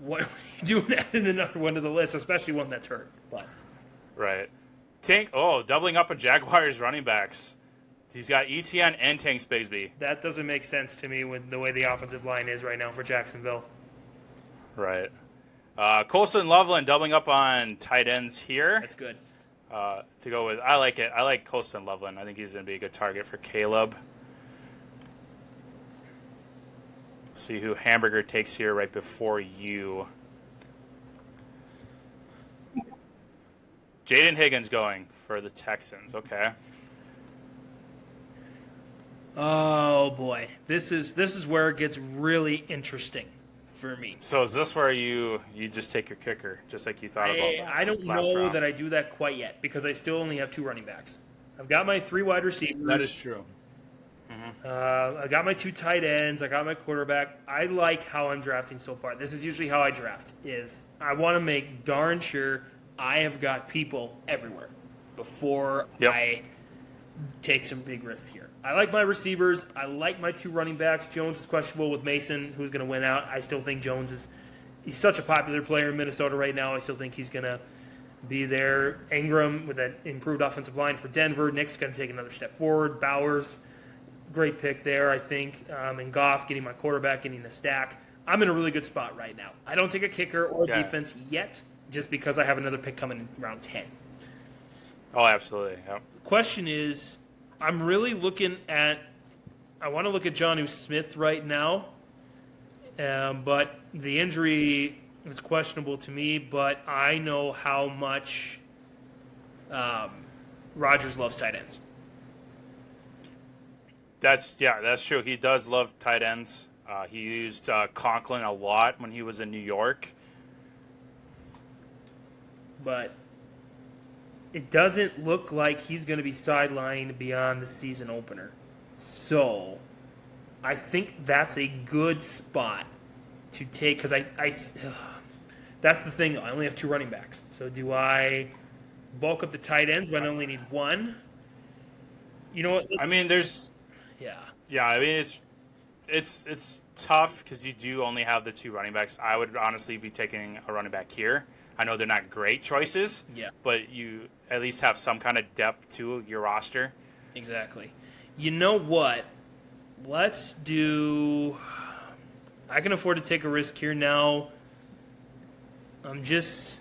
What are you doing adding another one to the list, especially one that's hurt? But Right. Tank. Oh, doubling up on Jaguars running backs. He's got ETN and Tank Spagsby. That doesn't make sense to me with the way the offensive line is right now for Jacksonville. Right. Colson Loveland doubling up on tight ends here. That's good. To go with. I like it. I like Colson Loveland. I think he's going to be a good target for Caleb. See who Hamburger takes here right before you. Jaden Higgins going for the Texans. Okay. Oh boy, this is where it gets really interesting for me. So is this where you just take your kicker, just like you thought about I don't last know round? that I do that quite yet because I still only have 2 running backs. I've got my 3 wide receivers. That is true. I got my 2 tight ends. I got my quarterback. I like how I'm drafting so far. This is usually how I draft. Is I want to make darn sure I have got people everywhere before I take some big risks here. I like my receivers. I like my 2 running backs. Jones is questionable with Mason, who's going to win out. I still think he's such a popular player in Minnesota right now. I still think he's going to be there. Ingram with that improved offensive line for Denver. Nick's going to take another step forward. Bowers, great pick there, I think. And Goff getting my quarterback, getting a stack. I'm in a really good spot right now. I don't take a kicker or defense yet, just because I have another pick coming in round 10. Oh, absolutely. Yep. Question is, I'm really looking at. I want to look at Jonnu Smith right now, but the injury is questionable to me. But I know how much Rodgers loves tight ends. That's true. He does love tight ends. He used Conklin a lot when he was in New York. But it doesn't look like he's going to be sidelined beyond the season opener. So I think that's a good spot to take because that's the thing. I only have 2 running backs. So do I bulk up the tight ends when I only need 1? You know what? I mean, Yeah, I mean it's tough because you do only have the 2 running backs. I would honestly be taking a running back here. I know they're not great choices, but you at least have some kind of depth to your roster. Exactly. You know what? Let's do. I can afford to take a risk here now. I'm just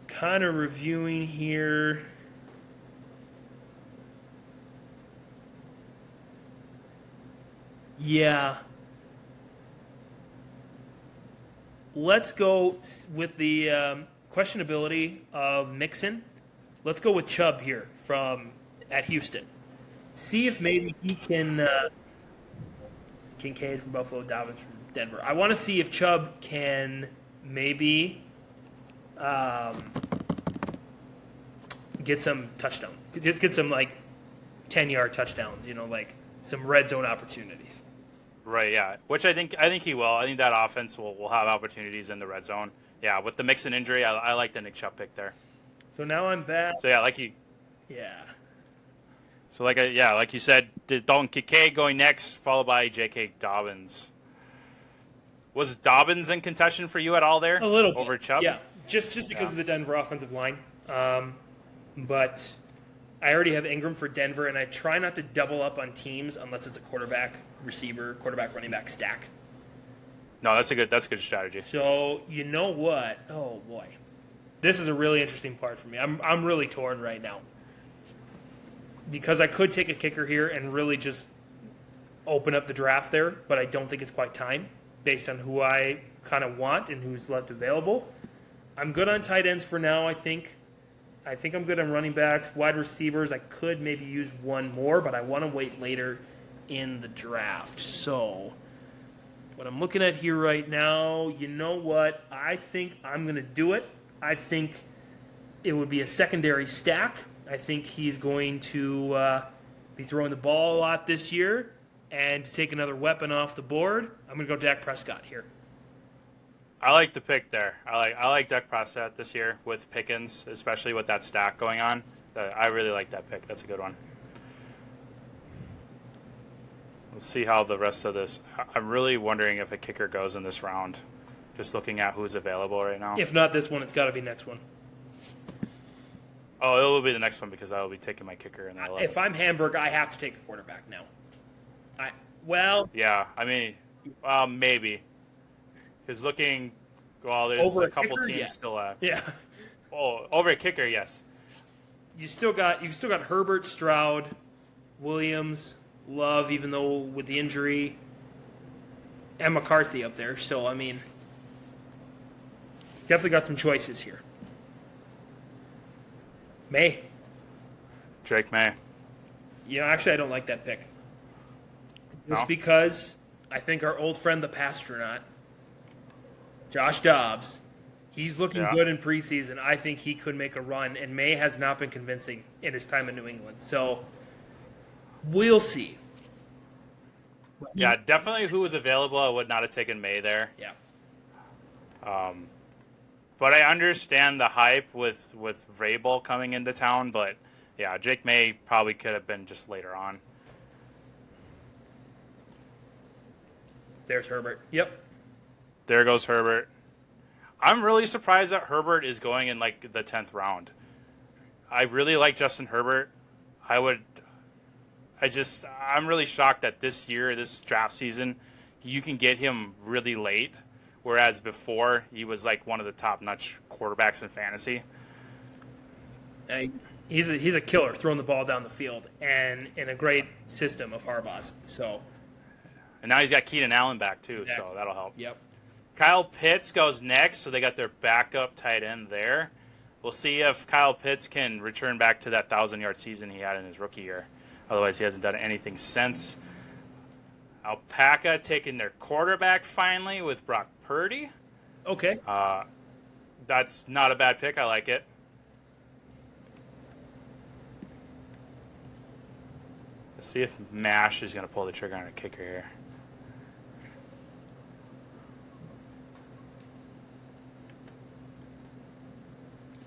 kind of reviewing here. Yeah. Let's go with the questionability of Mixon. Let's go with Chubb here at Houston. See if maybe he can Kincaid from Buffalo, Dobbins from Denver. I want to see if Chubb can maybe get some touchdown. Just get some 10-yard touchdowns, like some red zone opportunities. Right, yeah. Which I think he will. I think that offense will have opportunities in the red zone. Yeah, with the Mixon injury, I like the Nick Chubb pick there. So now I'm back. So yeah, Yeah. So like you said, Dalton Kincaid going next, followed by J.K. Dobbins. Was Dobbins in contention for you at all there? A little bit. Over Chubb? Yeah, just because of the Denver offensive line. But I already have Ingram for Denver, and I try not to double up on teams unless it's a quarterback, receiver, quarterback, running back stack. No, that's a good strategy. So you know what? Oh boy, this is a really interesting part for me. I'm really torn right now because I could take a kicker here and really just open up the draft there, but I don't think it's quite time based on who I kind of want and who's left available. I'm good on tight ends for now, I think. I think I'm good on running backs. Wide receivers, I could maybe use one more, but I want to wait later in the draft. So what I'm looking at here right now, you know what? I think I'm going to do it. I think it would be a secondary stack. I think he's going to be throwing the ball a lot this year. And to take another weapon off the board, I'm going to go Dak Prescott here. I like the pick there. I like Dak Prescott this year with Pickens, especially with that stack going on. I really like that pick. That's a good one. Let's see how the rest of this. I'm really wondering if a kicker goes in this round. Just looking at who's available right now. If not this one, it's got to be next one. Oh, it will be the next one because I will be taking my kicker in the 11th. If I'm Hamburg, I have to take a quarterback now. Well, yeah, I mean, maybe. Because there's over a a couple kicker, teams yeah. still left. Yeah. Oh, over a kicker, yes. You still got Herbert, Stroud, Williams, Love, even though with the injury, and McCarthy up there. So I mean, definitely got some choices here. May. Drake May. Actually, I don't like that pick. Just No? because I think our old friend, the Pastronaut, Josh Dobbs, he's looking good in preseason. I think he could make a run, and May has not been convincing in his time in New England. So we'll see. Yeah, definitely who was available. I would not have taken May there. Yeah. But I understand the hype with Vrabel coming into town. But yeah, Drake May probably could have been just later on. There's Herbert. Yep. There goes Herbert. I'm really surprised that Herbert is going in like the 10th round. I really like Justin Herbert. I'm really shocked that this draft season, you can get him really late, whereas before he was like one of the top-notch quarterbacks in fantasy. He's a killer throwing the ball down the field and in a great system of Harbaugh's. So. And now he's got Keenan Allen back too, Exactly. so that'll help. Yep. Kyle Pitts goes next, so they got their backup tight end there. We'll see if Kyle Pitts can return back to that 1,000-yard season he had in his rookie year. Otherwise, he hasn't done anything since. Alpaca taking their quarterback finally with Brock Purdy. Okay. That's not a bad pick. I like it. Let's see if Mash is going to pull the trigger on a kicker here.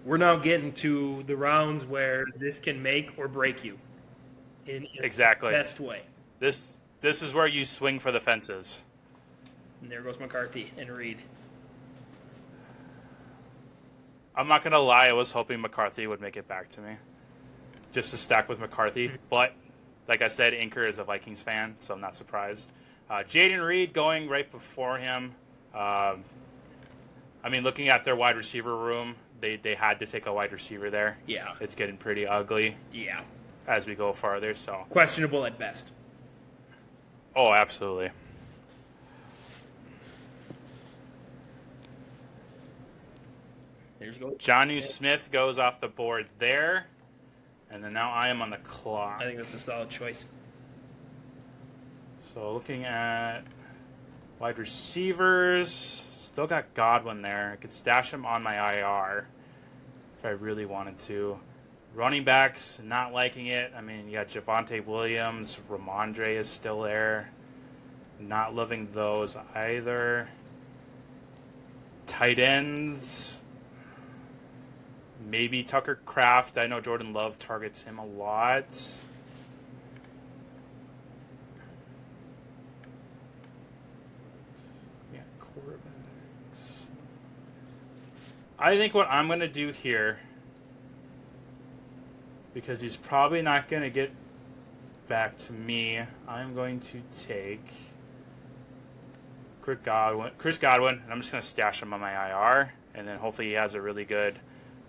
We're now getting to the rounds where this can make or break you in Exactly. the best way. This is where you swing for the fences. And there goes McCarthy and Reed. I'm not going to lie. I was hoping McCarthy would make it back to me just to stack with McCarthy. But like I said, Inker is a Vikings fan, so I'm not surprised. Jaden Reed going right before him. Looking at their wide receiver room, they had to take a wide receiver there. Yeah. It's getting pretty ugly. Yeah. As we go farther, so. Questionable at best. Oh, absolutely. There's go. Jonnu Smith goes off the board there. And then now I am on the clock. I think that's a solid choice. So looking at wide receivers, still got Godwin there. I could stash him on my IR if I really wanted to. Running backs, not liking it. You got Javonte Williams. Ramondre is still there. Not loving those either. Tight ends, maybe Tucker Kraft. I know Jordan Love targets him a lot. Yeah, quarterbacks. I think what I'm going to do here, because he's probably not going to get back to me, I'm going to take Chris Godwin, and I'm just going to stash him on my IR, and then hopefully he has a really good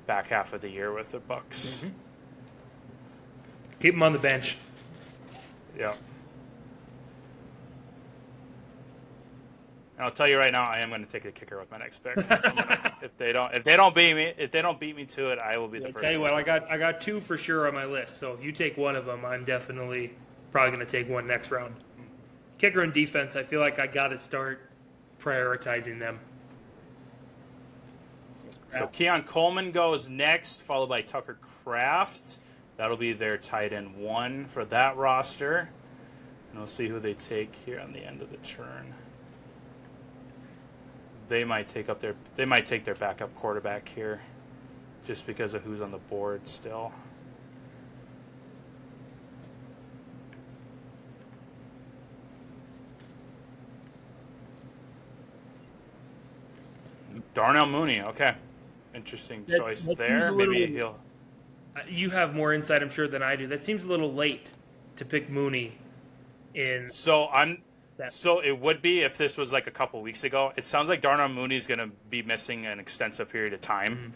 back half of the year with the Bucks. Mm-hmm. Keep him on the bench. Yeah. And I'll tell you right now, I am going to take a kicker with my next pick. If they don't beat me to it, I will be the first. Tell you what, I got two for sure on my list. So if you take one of them, I'm definitely probably going to take one next round. Kicker and defense, I feel like I got to start prioritizing them. So Keon Coleman goes next, followed by Tucker Kraft. That'll be their tight end 1 for that roster. And we'll see who they take here on the end of the turn. They might take their backup quarterback here, just because of who's on the board still. Darnell Mooney, okay. Interesting choice there. Maybe he'll. You have more insight, I'm sure, than I do. That seems a little late to pick Mooney in So that. so it would be if this was like a couple weeks ago. It sounds like Darnell Mooney's going to be missing an extensive period of time. Mm.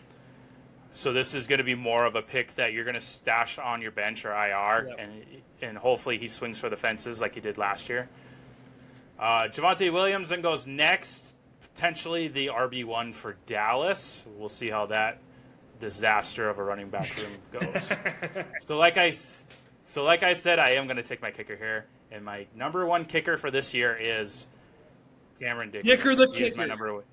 So this is going to be more of a pick that you're going to stash on your bench or IR, Yep. and hopefully he swings for the fences like he did last year. Javonte Williams then goes next, potentially the RB1 for Dallas. We'll see how that disaster of a running back room goes. So like I said, I am going to take my kicker here, and my number one kicker for this year is Cameron Dickey. Kicker the He is my kicker. number one.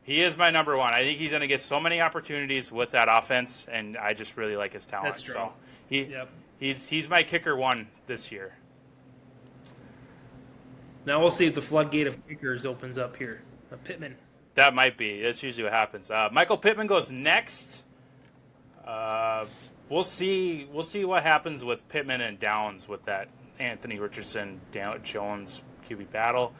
He is my number one. I think he's going to get so many opportunities with that offense, and I just really like his talent. That's true. So Yep. he's my kicker one this year. Now we'll see if the floodgate of kickers opens up here. Pittman. That might be. That's usually what happens. Michael Pittman goes next. We'll see what happens with Pittman and Downs with that Anthony Richardson Jones QB battle.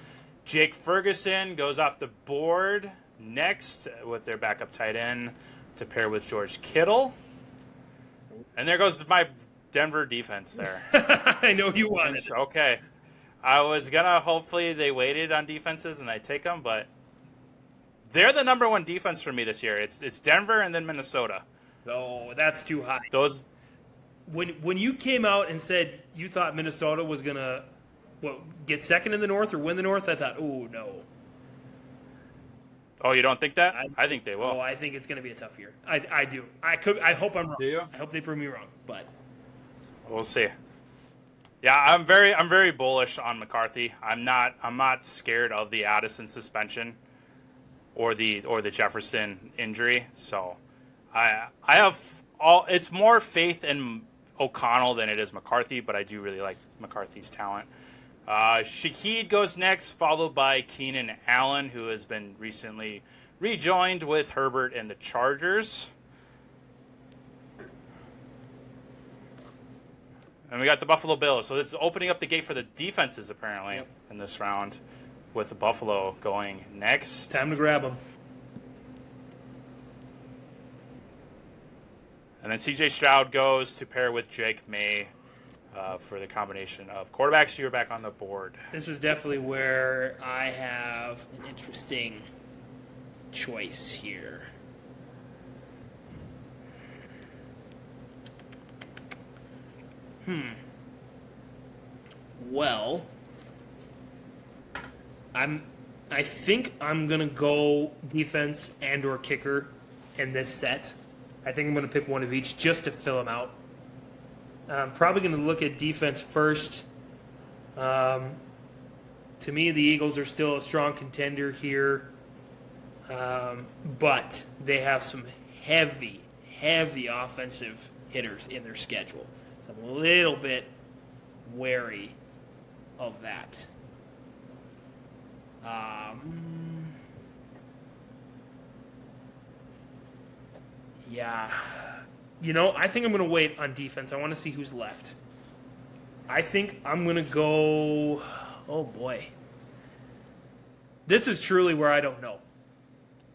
Jake Ferguson goes off the board next with their backup tight end to pair with George Kittle. And there goes my Denver defense there. I know you wanted it. Okay. I was going to hopefully they waited on defenses and I take them, but they're the number one defense for me this year. It's Denver and then Minnesota. Oh, that's too high. Those When you came out and said you thought Minnesota was gonna get second in the North or win the North, I thought, oh no. Oh, you don't think that? I think they will. Oh, I think it's gonna be a tough year. I do. I hope I'm wrong. Do you? I hope they prove me wrong, but We'll see. Yeah, I'm very bullish on McCarthy. I'm not scared of the Addison suspension or the Jefferson injury. So I have it's more faith in O'Connell than it is McCarthy, but I do really like McCarthy's talent. Shaheed goes next, followed by Keenan Allen, who has been recently rejoined with Herbert and the Chargers. And we got the Buffalo Bills. So it's opening up the gate for the defenses, apparently, in this round, with the Buffalo going next. time to grab them. And then C.J. Stroud goes to pair with Jake May for the combination of quarterbacks. You're back on the board. This is definitely where I have an interesting choice here. Well, I think I'm gonna go defense and or kicker in this set. I think I'm gonna pick one of each just to fill them out. I'm probably gonna look at defense first. To me, the Eagles are still a strong contender here, but they have some heavy offensive hitters in their schedule. So I'm a little bit wary of that. Yeah. I think I'm going to wait on defense. I want to see who's left. I think I'm going to go... Oh, boy. This is truly where I don't know.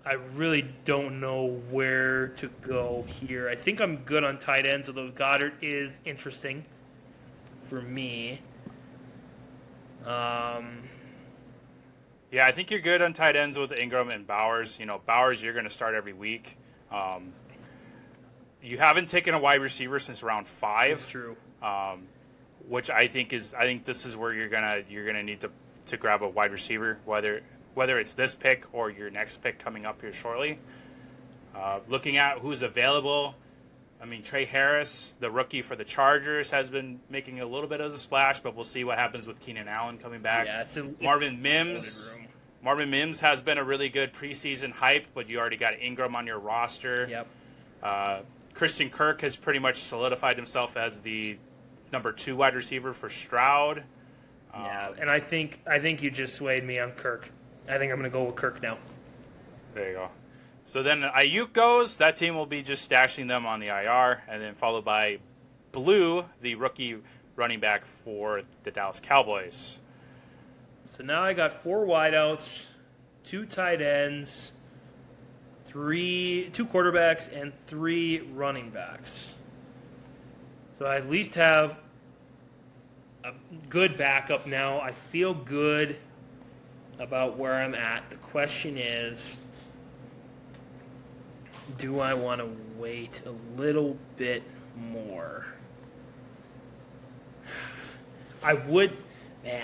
I really don't know where to go here. I think I'm good on tight ends, although Goddard is interesting for me. Yeah, I think you're good on tight ends with Ingram and Bowers. Bowers, you're going to start every week. You haven't taken a wide receiver since round 5. That's true. Which I think this is where you're gonna need to grab a wide receiver, whether it's this pick or your next pick coming up here shortly. Looking at who's available, I mean, Trey Harris, the rookie for the Chargers, has been making a little bit of a splash, but we'll see what happens with Keenan Allen coming back. Yeah, Marvin Mims has been a really good preseason hype, but you already got Ingram on your roster. Yep. Christian Kirk has pretty much solidified himself as the number 2 wide receiver for Stroud. Yeah, and I think you just swayed me on Kirk. I think I'm going to go with Kirk now. There you go. So then Ayuk goes. That team will be just stashing them on the IR, and then followed by Blue, the rookie running back for the Dallas Cowboys. So now I got 4 wideouts, 2 tight ends, 2 quarterbacks, and 3 running backs. So I at least have a good backup now. I feel good about where I'm at. The question is, do I want to wait a little bit more? I would, man.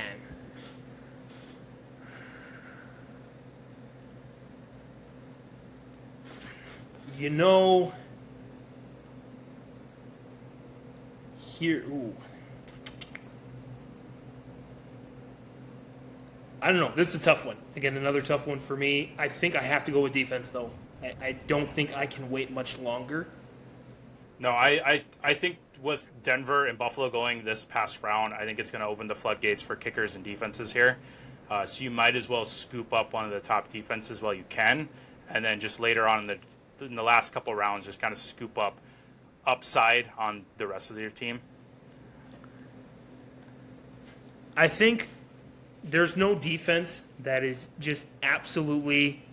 You know, here, ooh. I don't know. This is a tough one. Again, another tough one for me. I think I have to go with defense, though. I don't think I can wait much longer. No, I think with Denver and Buffalo going this past round, I think it's going to open the floodgates for kickers and defenses here. So you might as well scoop up one of the top defenses while you can, and then just later on in the last couple rounds, just kind of scoop up upside on the rest of your team. I think there's no defense that is just absolutely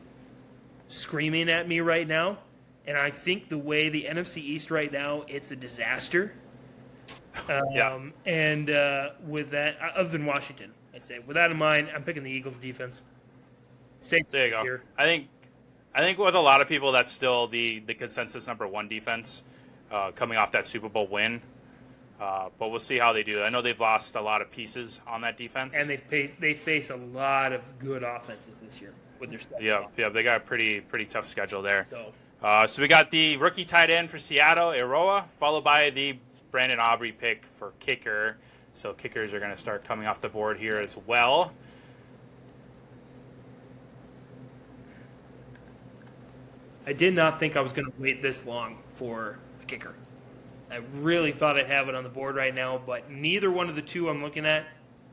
screaming at me right now. And I think the way the NFC East right now, it's a disaster. Yeah. And with that, other than Washington, I'd say. With that in mind, I'm picking the Eagles defense. Safe There you go. here. I think with a lot of people, that's still the consensus number one defense coming off that Super Bowl win. But we'll see how they do. I know they've lost a lot of pieces on that defense. And they face a lot of good offenses this year with their stuff. Yeah, they got a pretty tough schedule there. So So we got the rookie tight end for Seattle, Iroa, followed by the Brandon Aubrey pick for kicker. So kickers are going to start coming off the board here as well. I did not think I was going to wait this long for a kicker. I really thought I'd have it on the board right now, but neither one of the two I'm looking at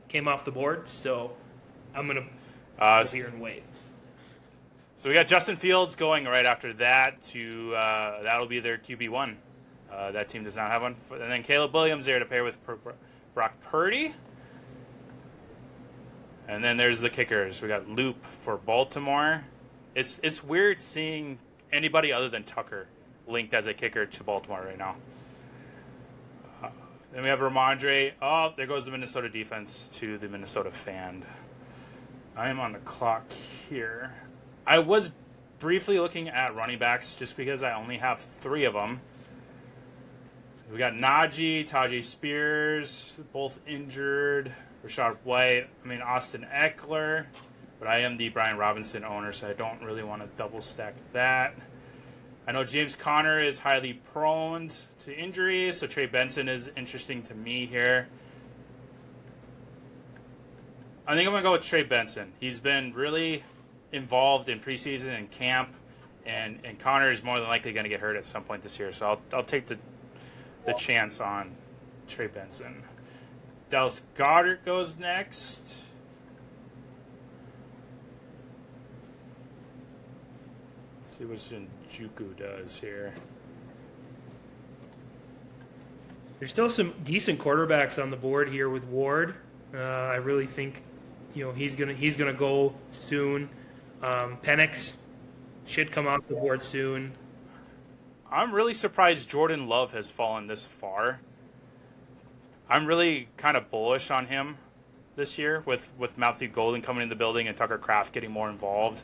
came off the board, so I'm going to go here and wait. So we got Justin Fields going right after that to that'll be their QB1. That team does not have one. And then Caleb Williams there to pair with Brock Purdy. And then there's the kickers. We got Loop for Baltimore. It's weird seeing anybody other than Tucker linked as a kicker to Baltimore right now. Then we have Ramondre. Oh, there goes the Minnesota defense to the Minnesota fan. I am on the clock here. I was briefly looking at running backs just because I only have 3 of them. We got Najee, Tajay Spears, both injured. Rashad White, Austin Eckler. But I am the Brian Robinson owner, so I don't really want to double stack that. I know James Conner is highly prone to injuries, so Trey Benson is interesting to me here. I think I'm going to go with Trey Benson. He's been really involved in preseason and camp, and Connor is more than likely going to get hurt at some point this year. So I'll take the chance on Trey Benson. Dallas Goedert goes next. Let's see what Shinjuku does here. There's still some decent quarterbacks on the board here with Ward. I really think, he's gonna go soon. Penix should come off the board soon. I'm really surprised Jordan Love has fallen this far. I'm really kind of bullish on him this year with Matthew Golden coming in the building and Tucker Kraft getting more involved.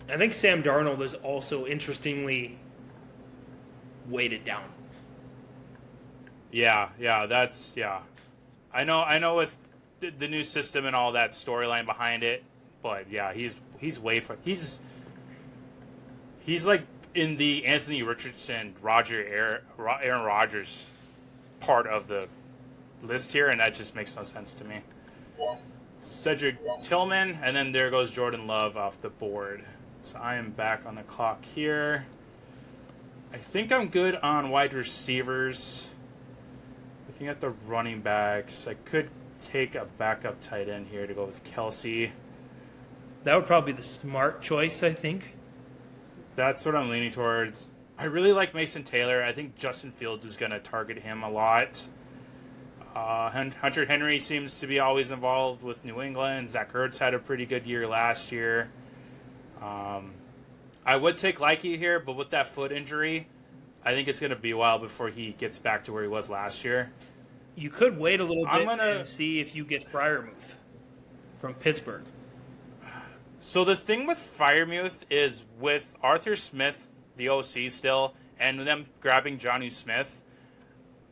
I think Sam Darnold is also interestingly weighted down. Yeah. I know with the new system and all that storyline behind it, but yeah, he's like in the Anthony Richardson, Aaron Rodgers part of the list here, and that just makes no sense to me. Cedric Tillman, and then there goes Jordan Love off the board. So I am back on the clock here. I think I'm good on wide receivers. Looking at the running backs, I could take a backup tight end here to go with Kelsey. That would probably be the smart choice, I think. That's what I'm leaning towards. I really like Mason Taylor. I think Justin Fields is going to target him a lot. Hunter Henry seems to be always involved with New England. Zach Ertz had a pretty good year last year. I would take Likey here, but with that foot injury, I think it's going to be a while before he gets back to where he was last year. You could wait a little I'm bit gonna. and see if you get Fryermuth from Pittsburgh. So the thing with Firemuth is with Arthur Smith, the OC still, and them grabbing Johnny Smith,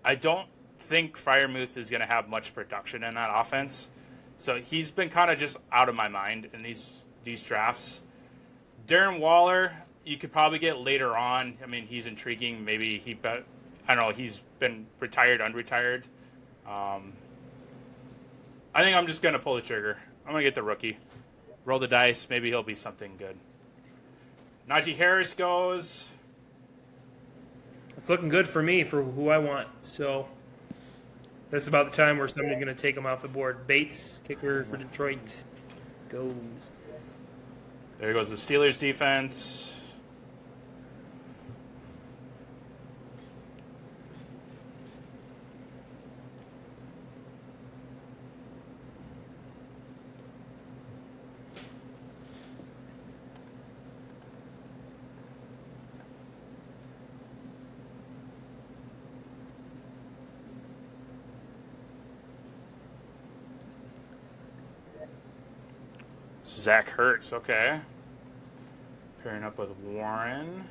I don't think Firemuth is going to have much production in that offense. So he's been kind of just out of my mind in these drafts. Darren Waller, you could probably get later on. I mean, he's intriguing. Maybe I don't know. He's been retired, unretired. I think I'm just going to pull the trigger. I'm going to get the rookie. Roll the dice. Maybe he'll be something good. Najee Harris goes. It's looking good for me for who I want. So this is about the time where somebody's going to take him off the board. Bates, kicker for Detroit, goes. There goes the Steelers defense. Zach Ertz, okay. Pairing up with Warren.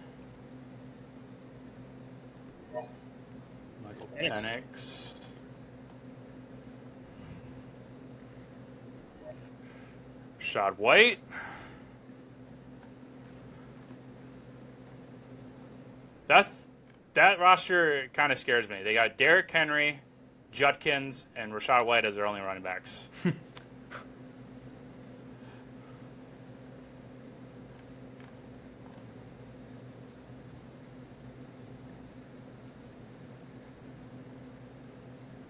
Michael Penix. Rashad White. That roster kind of scares me. They got Derrick Henry, Judkins, and Rashad White as their only running backs.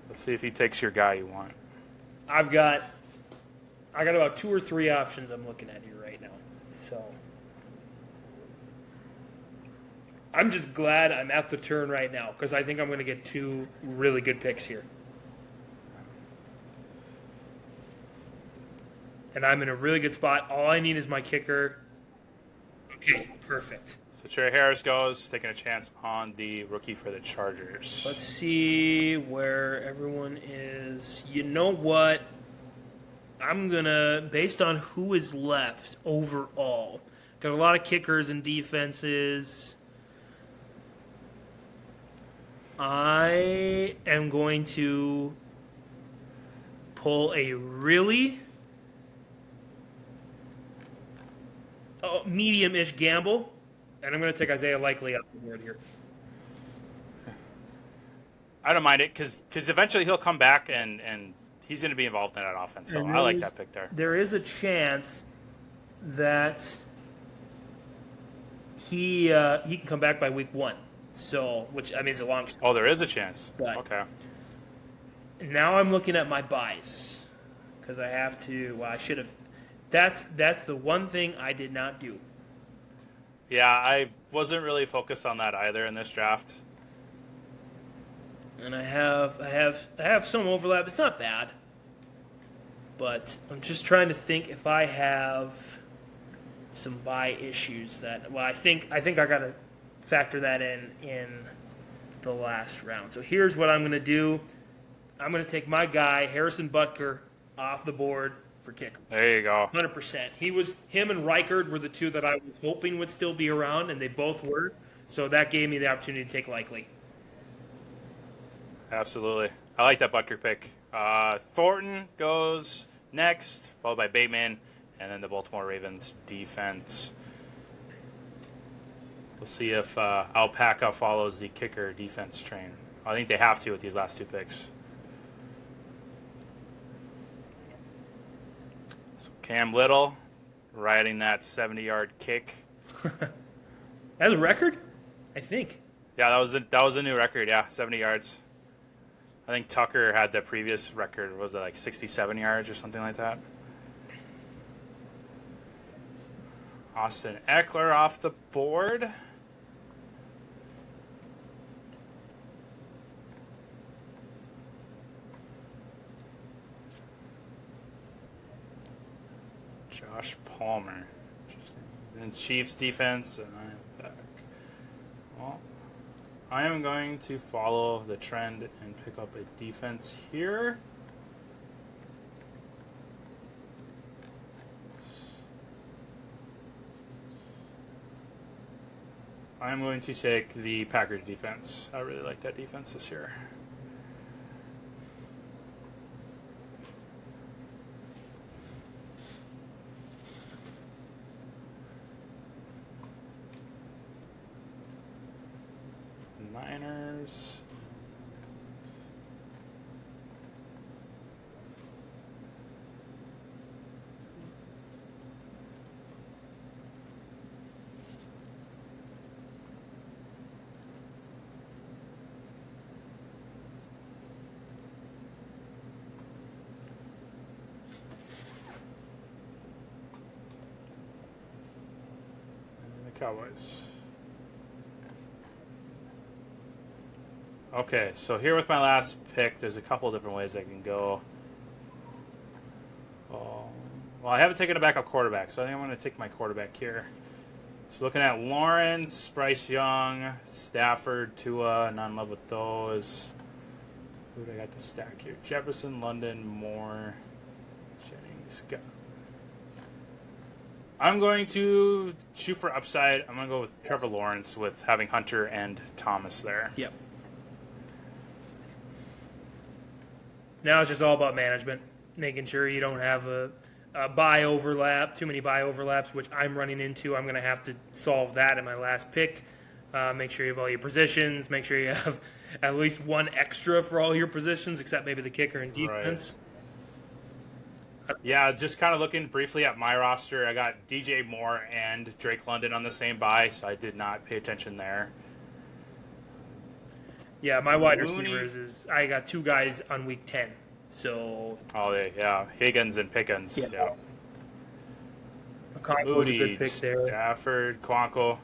Let's see if he takes your guy you want. I got about 2 or 3 options I'm looking at here right now. So I'm just glad I'm at the turn right now because I think I'm going to get 2 really good picks here. And I'm in a really good spot. All I need is my kicker. Okay, perfect. So Trey Harris goes, taking a chance on the rookie for the Chargers. Let's see where everyone is. You know what? I'm going to, based on who is left overall, got a lot of kickers and defenses. I am going to pull a really medium-ish gamble, and I'm going to take Isaiah Likely off the board here. I don't mind it because eventually he'll come back and he's going to be involved in that offense. So I like that pick there. There is a chance that he can come back by week 1. So, which I mean is a long shot. Oh, there is a chance. But okay. Now I'm looking at my buys because I have to. Well, I should have. That's the one thing I did not do. Yeah, I wasn't really focused on that either in this draft. And I have some overlap. It's not bad, but I'm just trying to think if I have some buy issues that. Well, I think I got to factor that in the last round. So here's what I'm going to do. I'm going to take my guy Harrison Butker off the board for kicker. There you go. 100%. Him and Reichard were the 2 that I was hoping would still be around, and they both were. So that gave me the opportunity to take Likely. Absolutely. I like that Butker pick. Thornton goes next, followed by Bateman, and then the Baltimore Ravens defense. We'll see if Alpaca follows the kicker defense train. I think they have to with these last 2 picks. So Cam Little riding that 70-yard kick. That's a record? I think. Yeah, that was a new record. Yeah, 70 yards. I think Tucker had the previous record. Was it like 67 yards or something like that? Austin Eckler off the board. Josh Palmer. And Chiefs defense. And I'm back. Well, I am going to follow the trend and pick up a defense here. I'm going to take the Packers defense. I really like that defense this year. Niners. And the Cowboys. Okay, so here with my last pick, there's a couple different ways I can go. Well, I haven't taken a backup quarterback, so I think I'm going to take my quarterback here. So looking at Lawrence, Bryce Young, Stafford, Tua, not in love with those. Who do I got to stack here? Jefferson, London, Moore, Jennings. I'm going to shoot for upside. I'm going to go with Trevor Lawrence with having Hunter and Thomas there. Yep. Now it's just all about management, making sure you don't have a buy overlap, too many buy overlaps, which I'm running into. I'm going to have to solve that in my last pick. Make sure you have all your positions. Make sure you have at least one extra for all your positions, except maybe the kicker and defense. Right. Yeah, just kind of looking briefly at my roster, I got DJ Moore and Drake London on the same buy, so I did not pay attention there. Yeah, my wide receivers is I got two guys on week 10. So Higgins and Pickens. Yeah. Was a good pick there. Stafford, Quanko.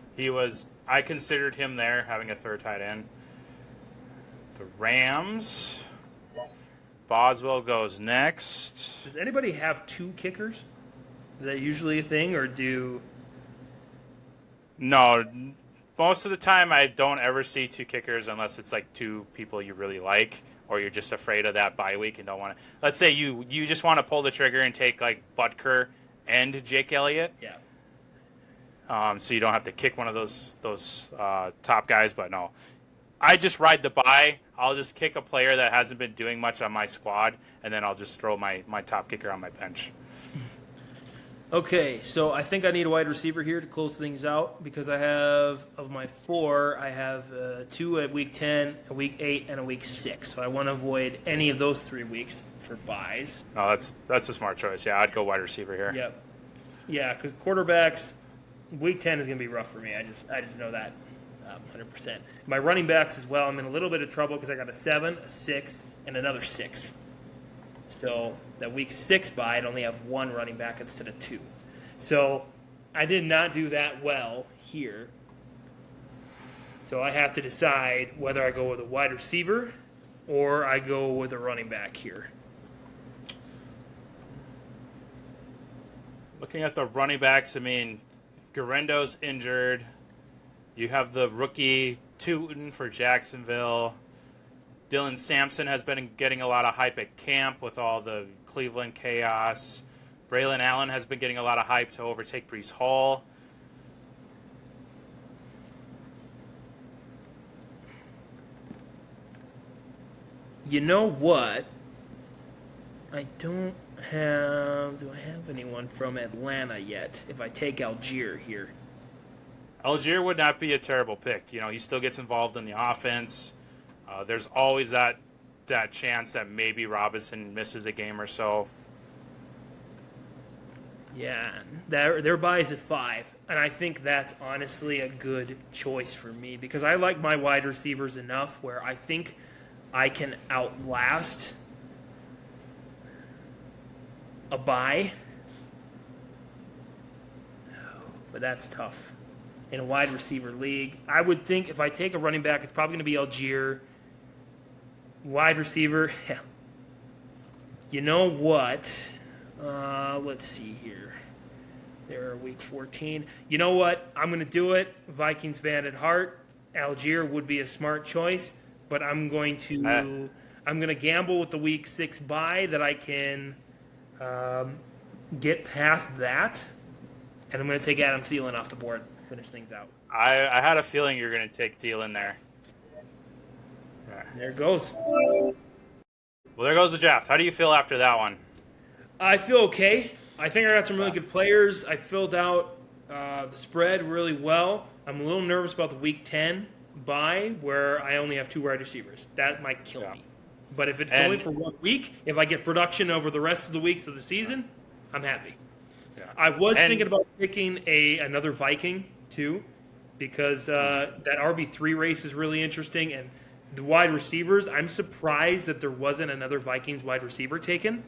I considered him there, having a third tight end. The Rams. Boswell goes next. Does anybody have two kickers? Is that usually a thing, or do? No. Most of the time, I don't ever see two kickers unless it's like two people you really like, or you're just afraid of that bye week and don't want to. Let's say you just want to pull the trigger and take like Butker and Jake Elliott. Yeah. So you don't have to kick one of those top guys, but no. I just ride the bye. I'll just kick a player that hasn't been doing much on my squad, and then I'll just throw my top kicker on my bench. Okay, so I think I need a wide receiver here to close things out because I have, of my four, I have two at week 10, a week 8, and a week 6. So I want to avoid any of those 3 weeks for buys. No, that's a smart choice. Yeah, I'd go wide receiver here. Yep. Yeah, because quarterbacks, week 10 is going to be rough for me. I just know that 100%. My running backs as well, I'm in a little bit of trouble because I got a 7, a 6, and another 6. So that week 6 bye, I'd only have one running back instead of 2. So I did not do that well here. So I have to decide whether I go with a wide receiver or I go with a running back here. Looking at the running backs, I mean, Garendo's injured. You have the rookie Tootin for Jacksonville. Dylan Sampson has been getting a lot of hype at camp with all the Cleveland chaos. Braylon Allen has been getting a lot of hype to overtake Breece Hall. You know what? I don't have... Do I have anyone from Atlanta yet if I take Algier here? Algier would not be a terrible pick. You know, he still gets involved in the offense. There's always that chance that maybe Robinson misses a game or so. Yeah, their buys at 5, and I think that's honestly a good choice for me because I like my wide receivers enough where I think I can outlast a buy, but that's tough. In a wide receiver league, I would think if I take a running back, it's probably going to be Algier. Wide receiver, you know what? Let's see here. They're week 14. You know what? I'm going to do it. Vikings fan at heart. Algier would be a smart choice, but I'm going to gamble with the week 6 bye that I can get past that, and I'm going to take Adam Thielen off the board, finish things out. I had a feeling you were going to take Thielen there. There it goes. Well, there goes the draft. How do you feel after that one? I feel okay. I think I got some really good players. I filled out the spread really well. I'm a little nervous about the week 10 bye where I only have 2 wide receivers. That might kill me. But if it's only for 1 week, if I get production over the rest of the weeks of the season, I'm happy. Yeah. I was thinking about picking another Viking too, because that RB3 race is really interesting, and the wide receivers, I'm surprised that there wasn't another Vikings wide receiver taken,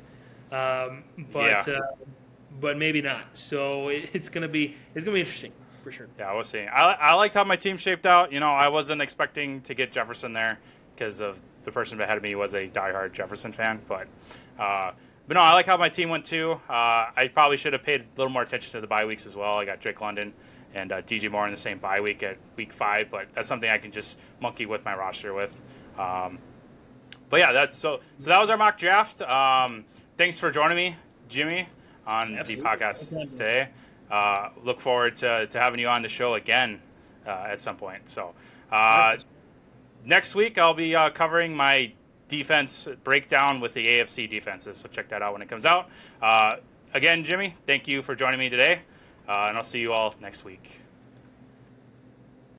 but maybe not. So it's gonna be interesting for sure. Yeah, we'll see. I liked how my team shaped out. I wasn't expecting to get Jefferson there because of the person ahead of me was a diehard Jefferson fan, but no, I like how my team went too. I probably should have paid a little more attention to the bye weeks as well. I got Drake London and DJ Moore in the same bye week at week 5, but that's something I can just monkey with my roster with. But yeah, that's so that was our mock draft. Thanks for joining me, Jimmy, on the podcast today. Look forward to having you on the show again at some point. So next week I'll be covering my defense breakdown with the AFC defenses. So check that out when it comes out. Again, Jimmy, thank you for joining me today. And I'll see you all next week.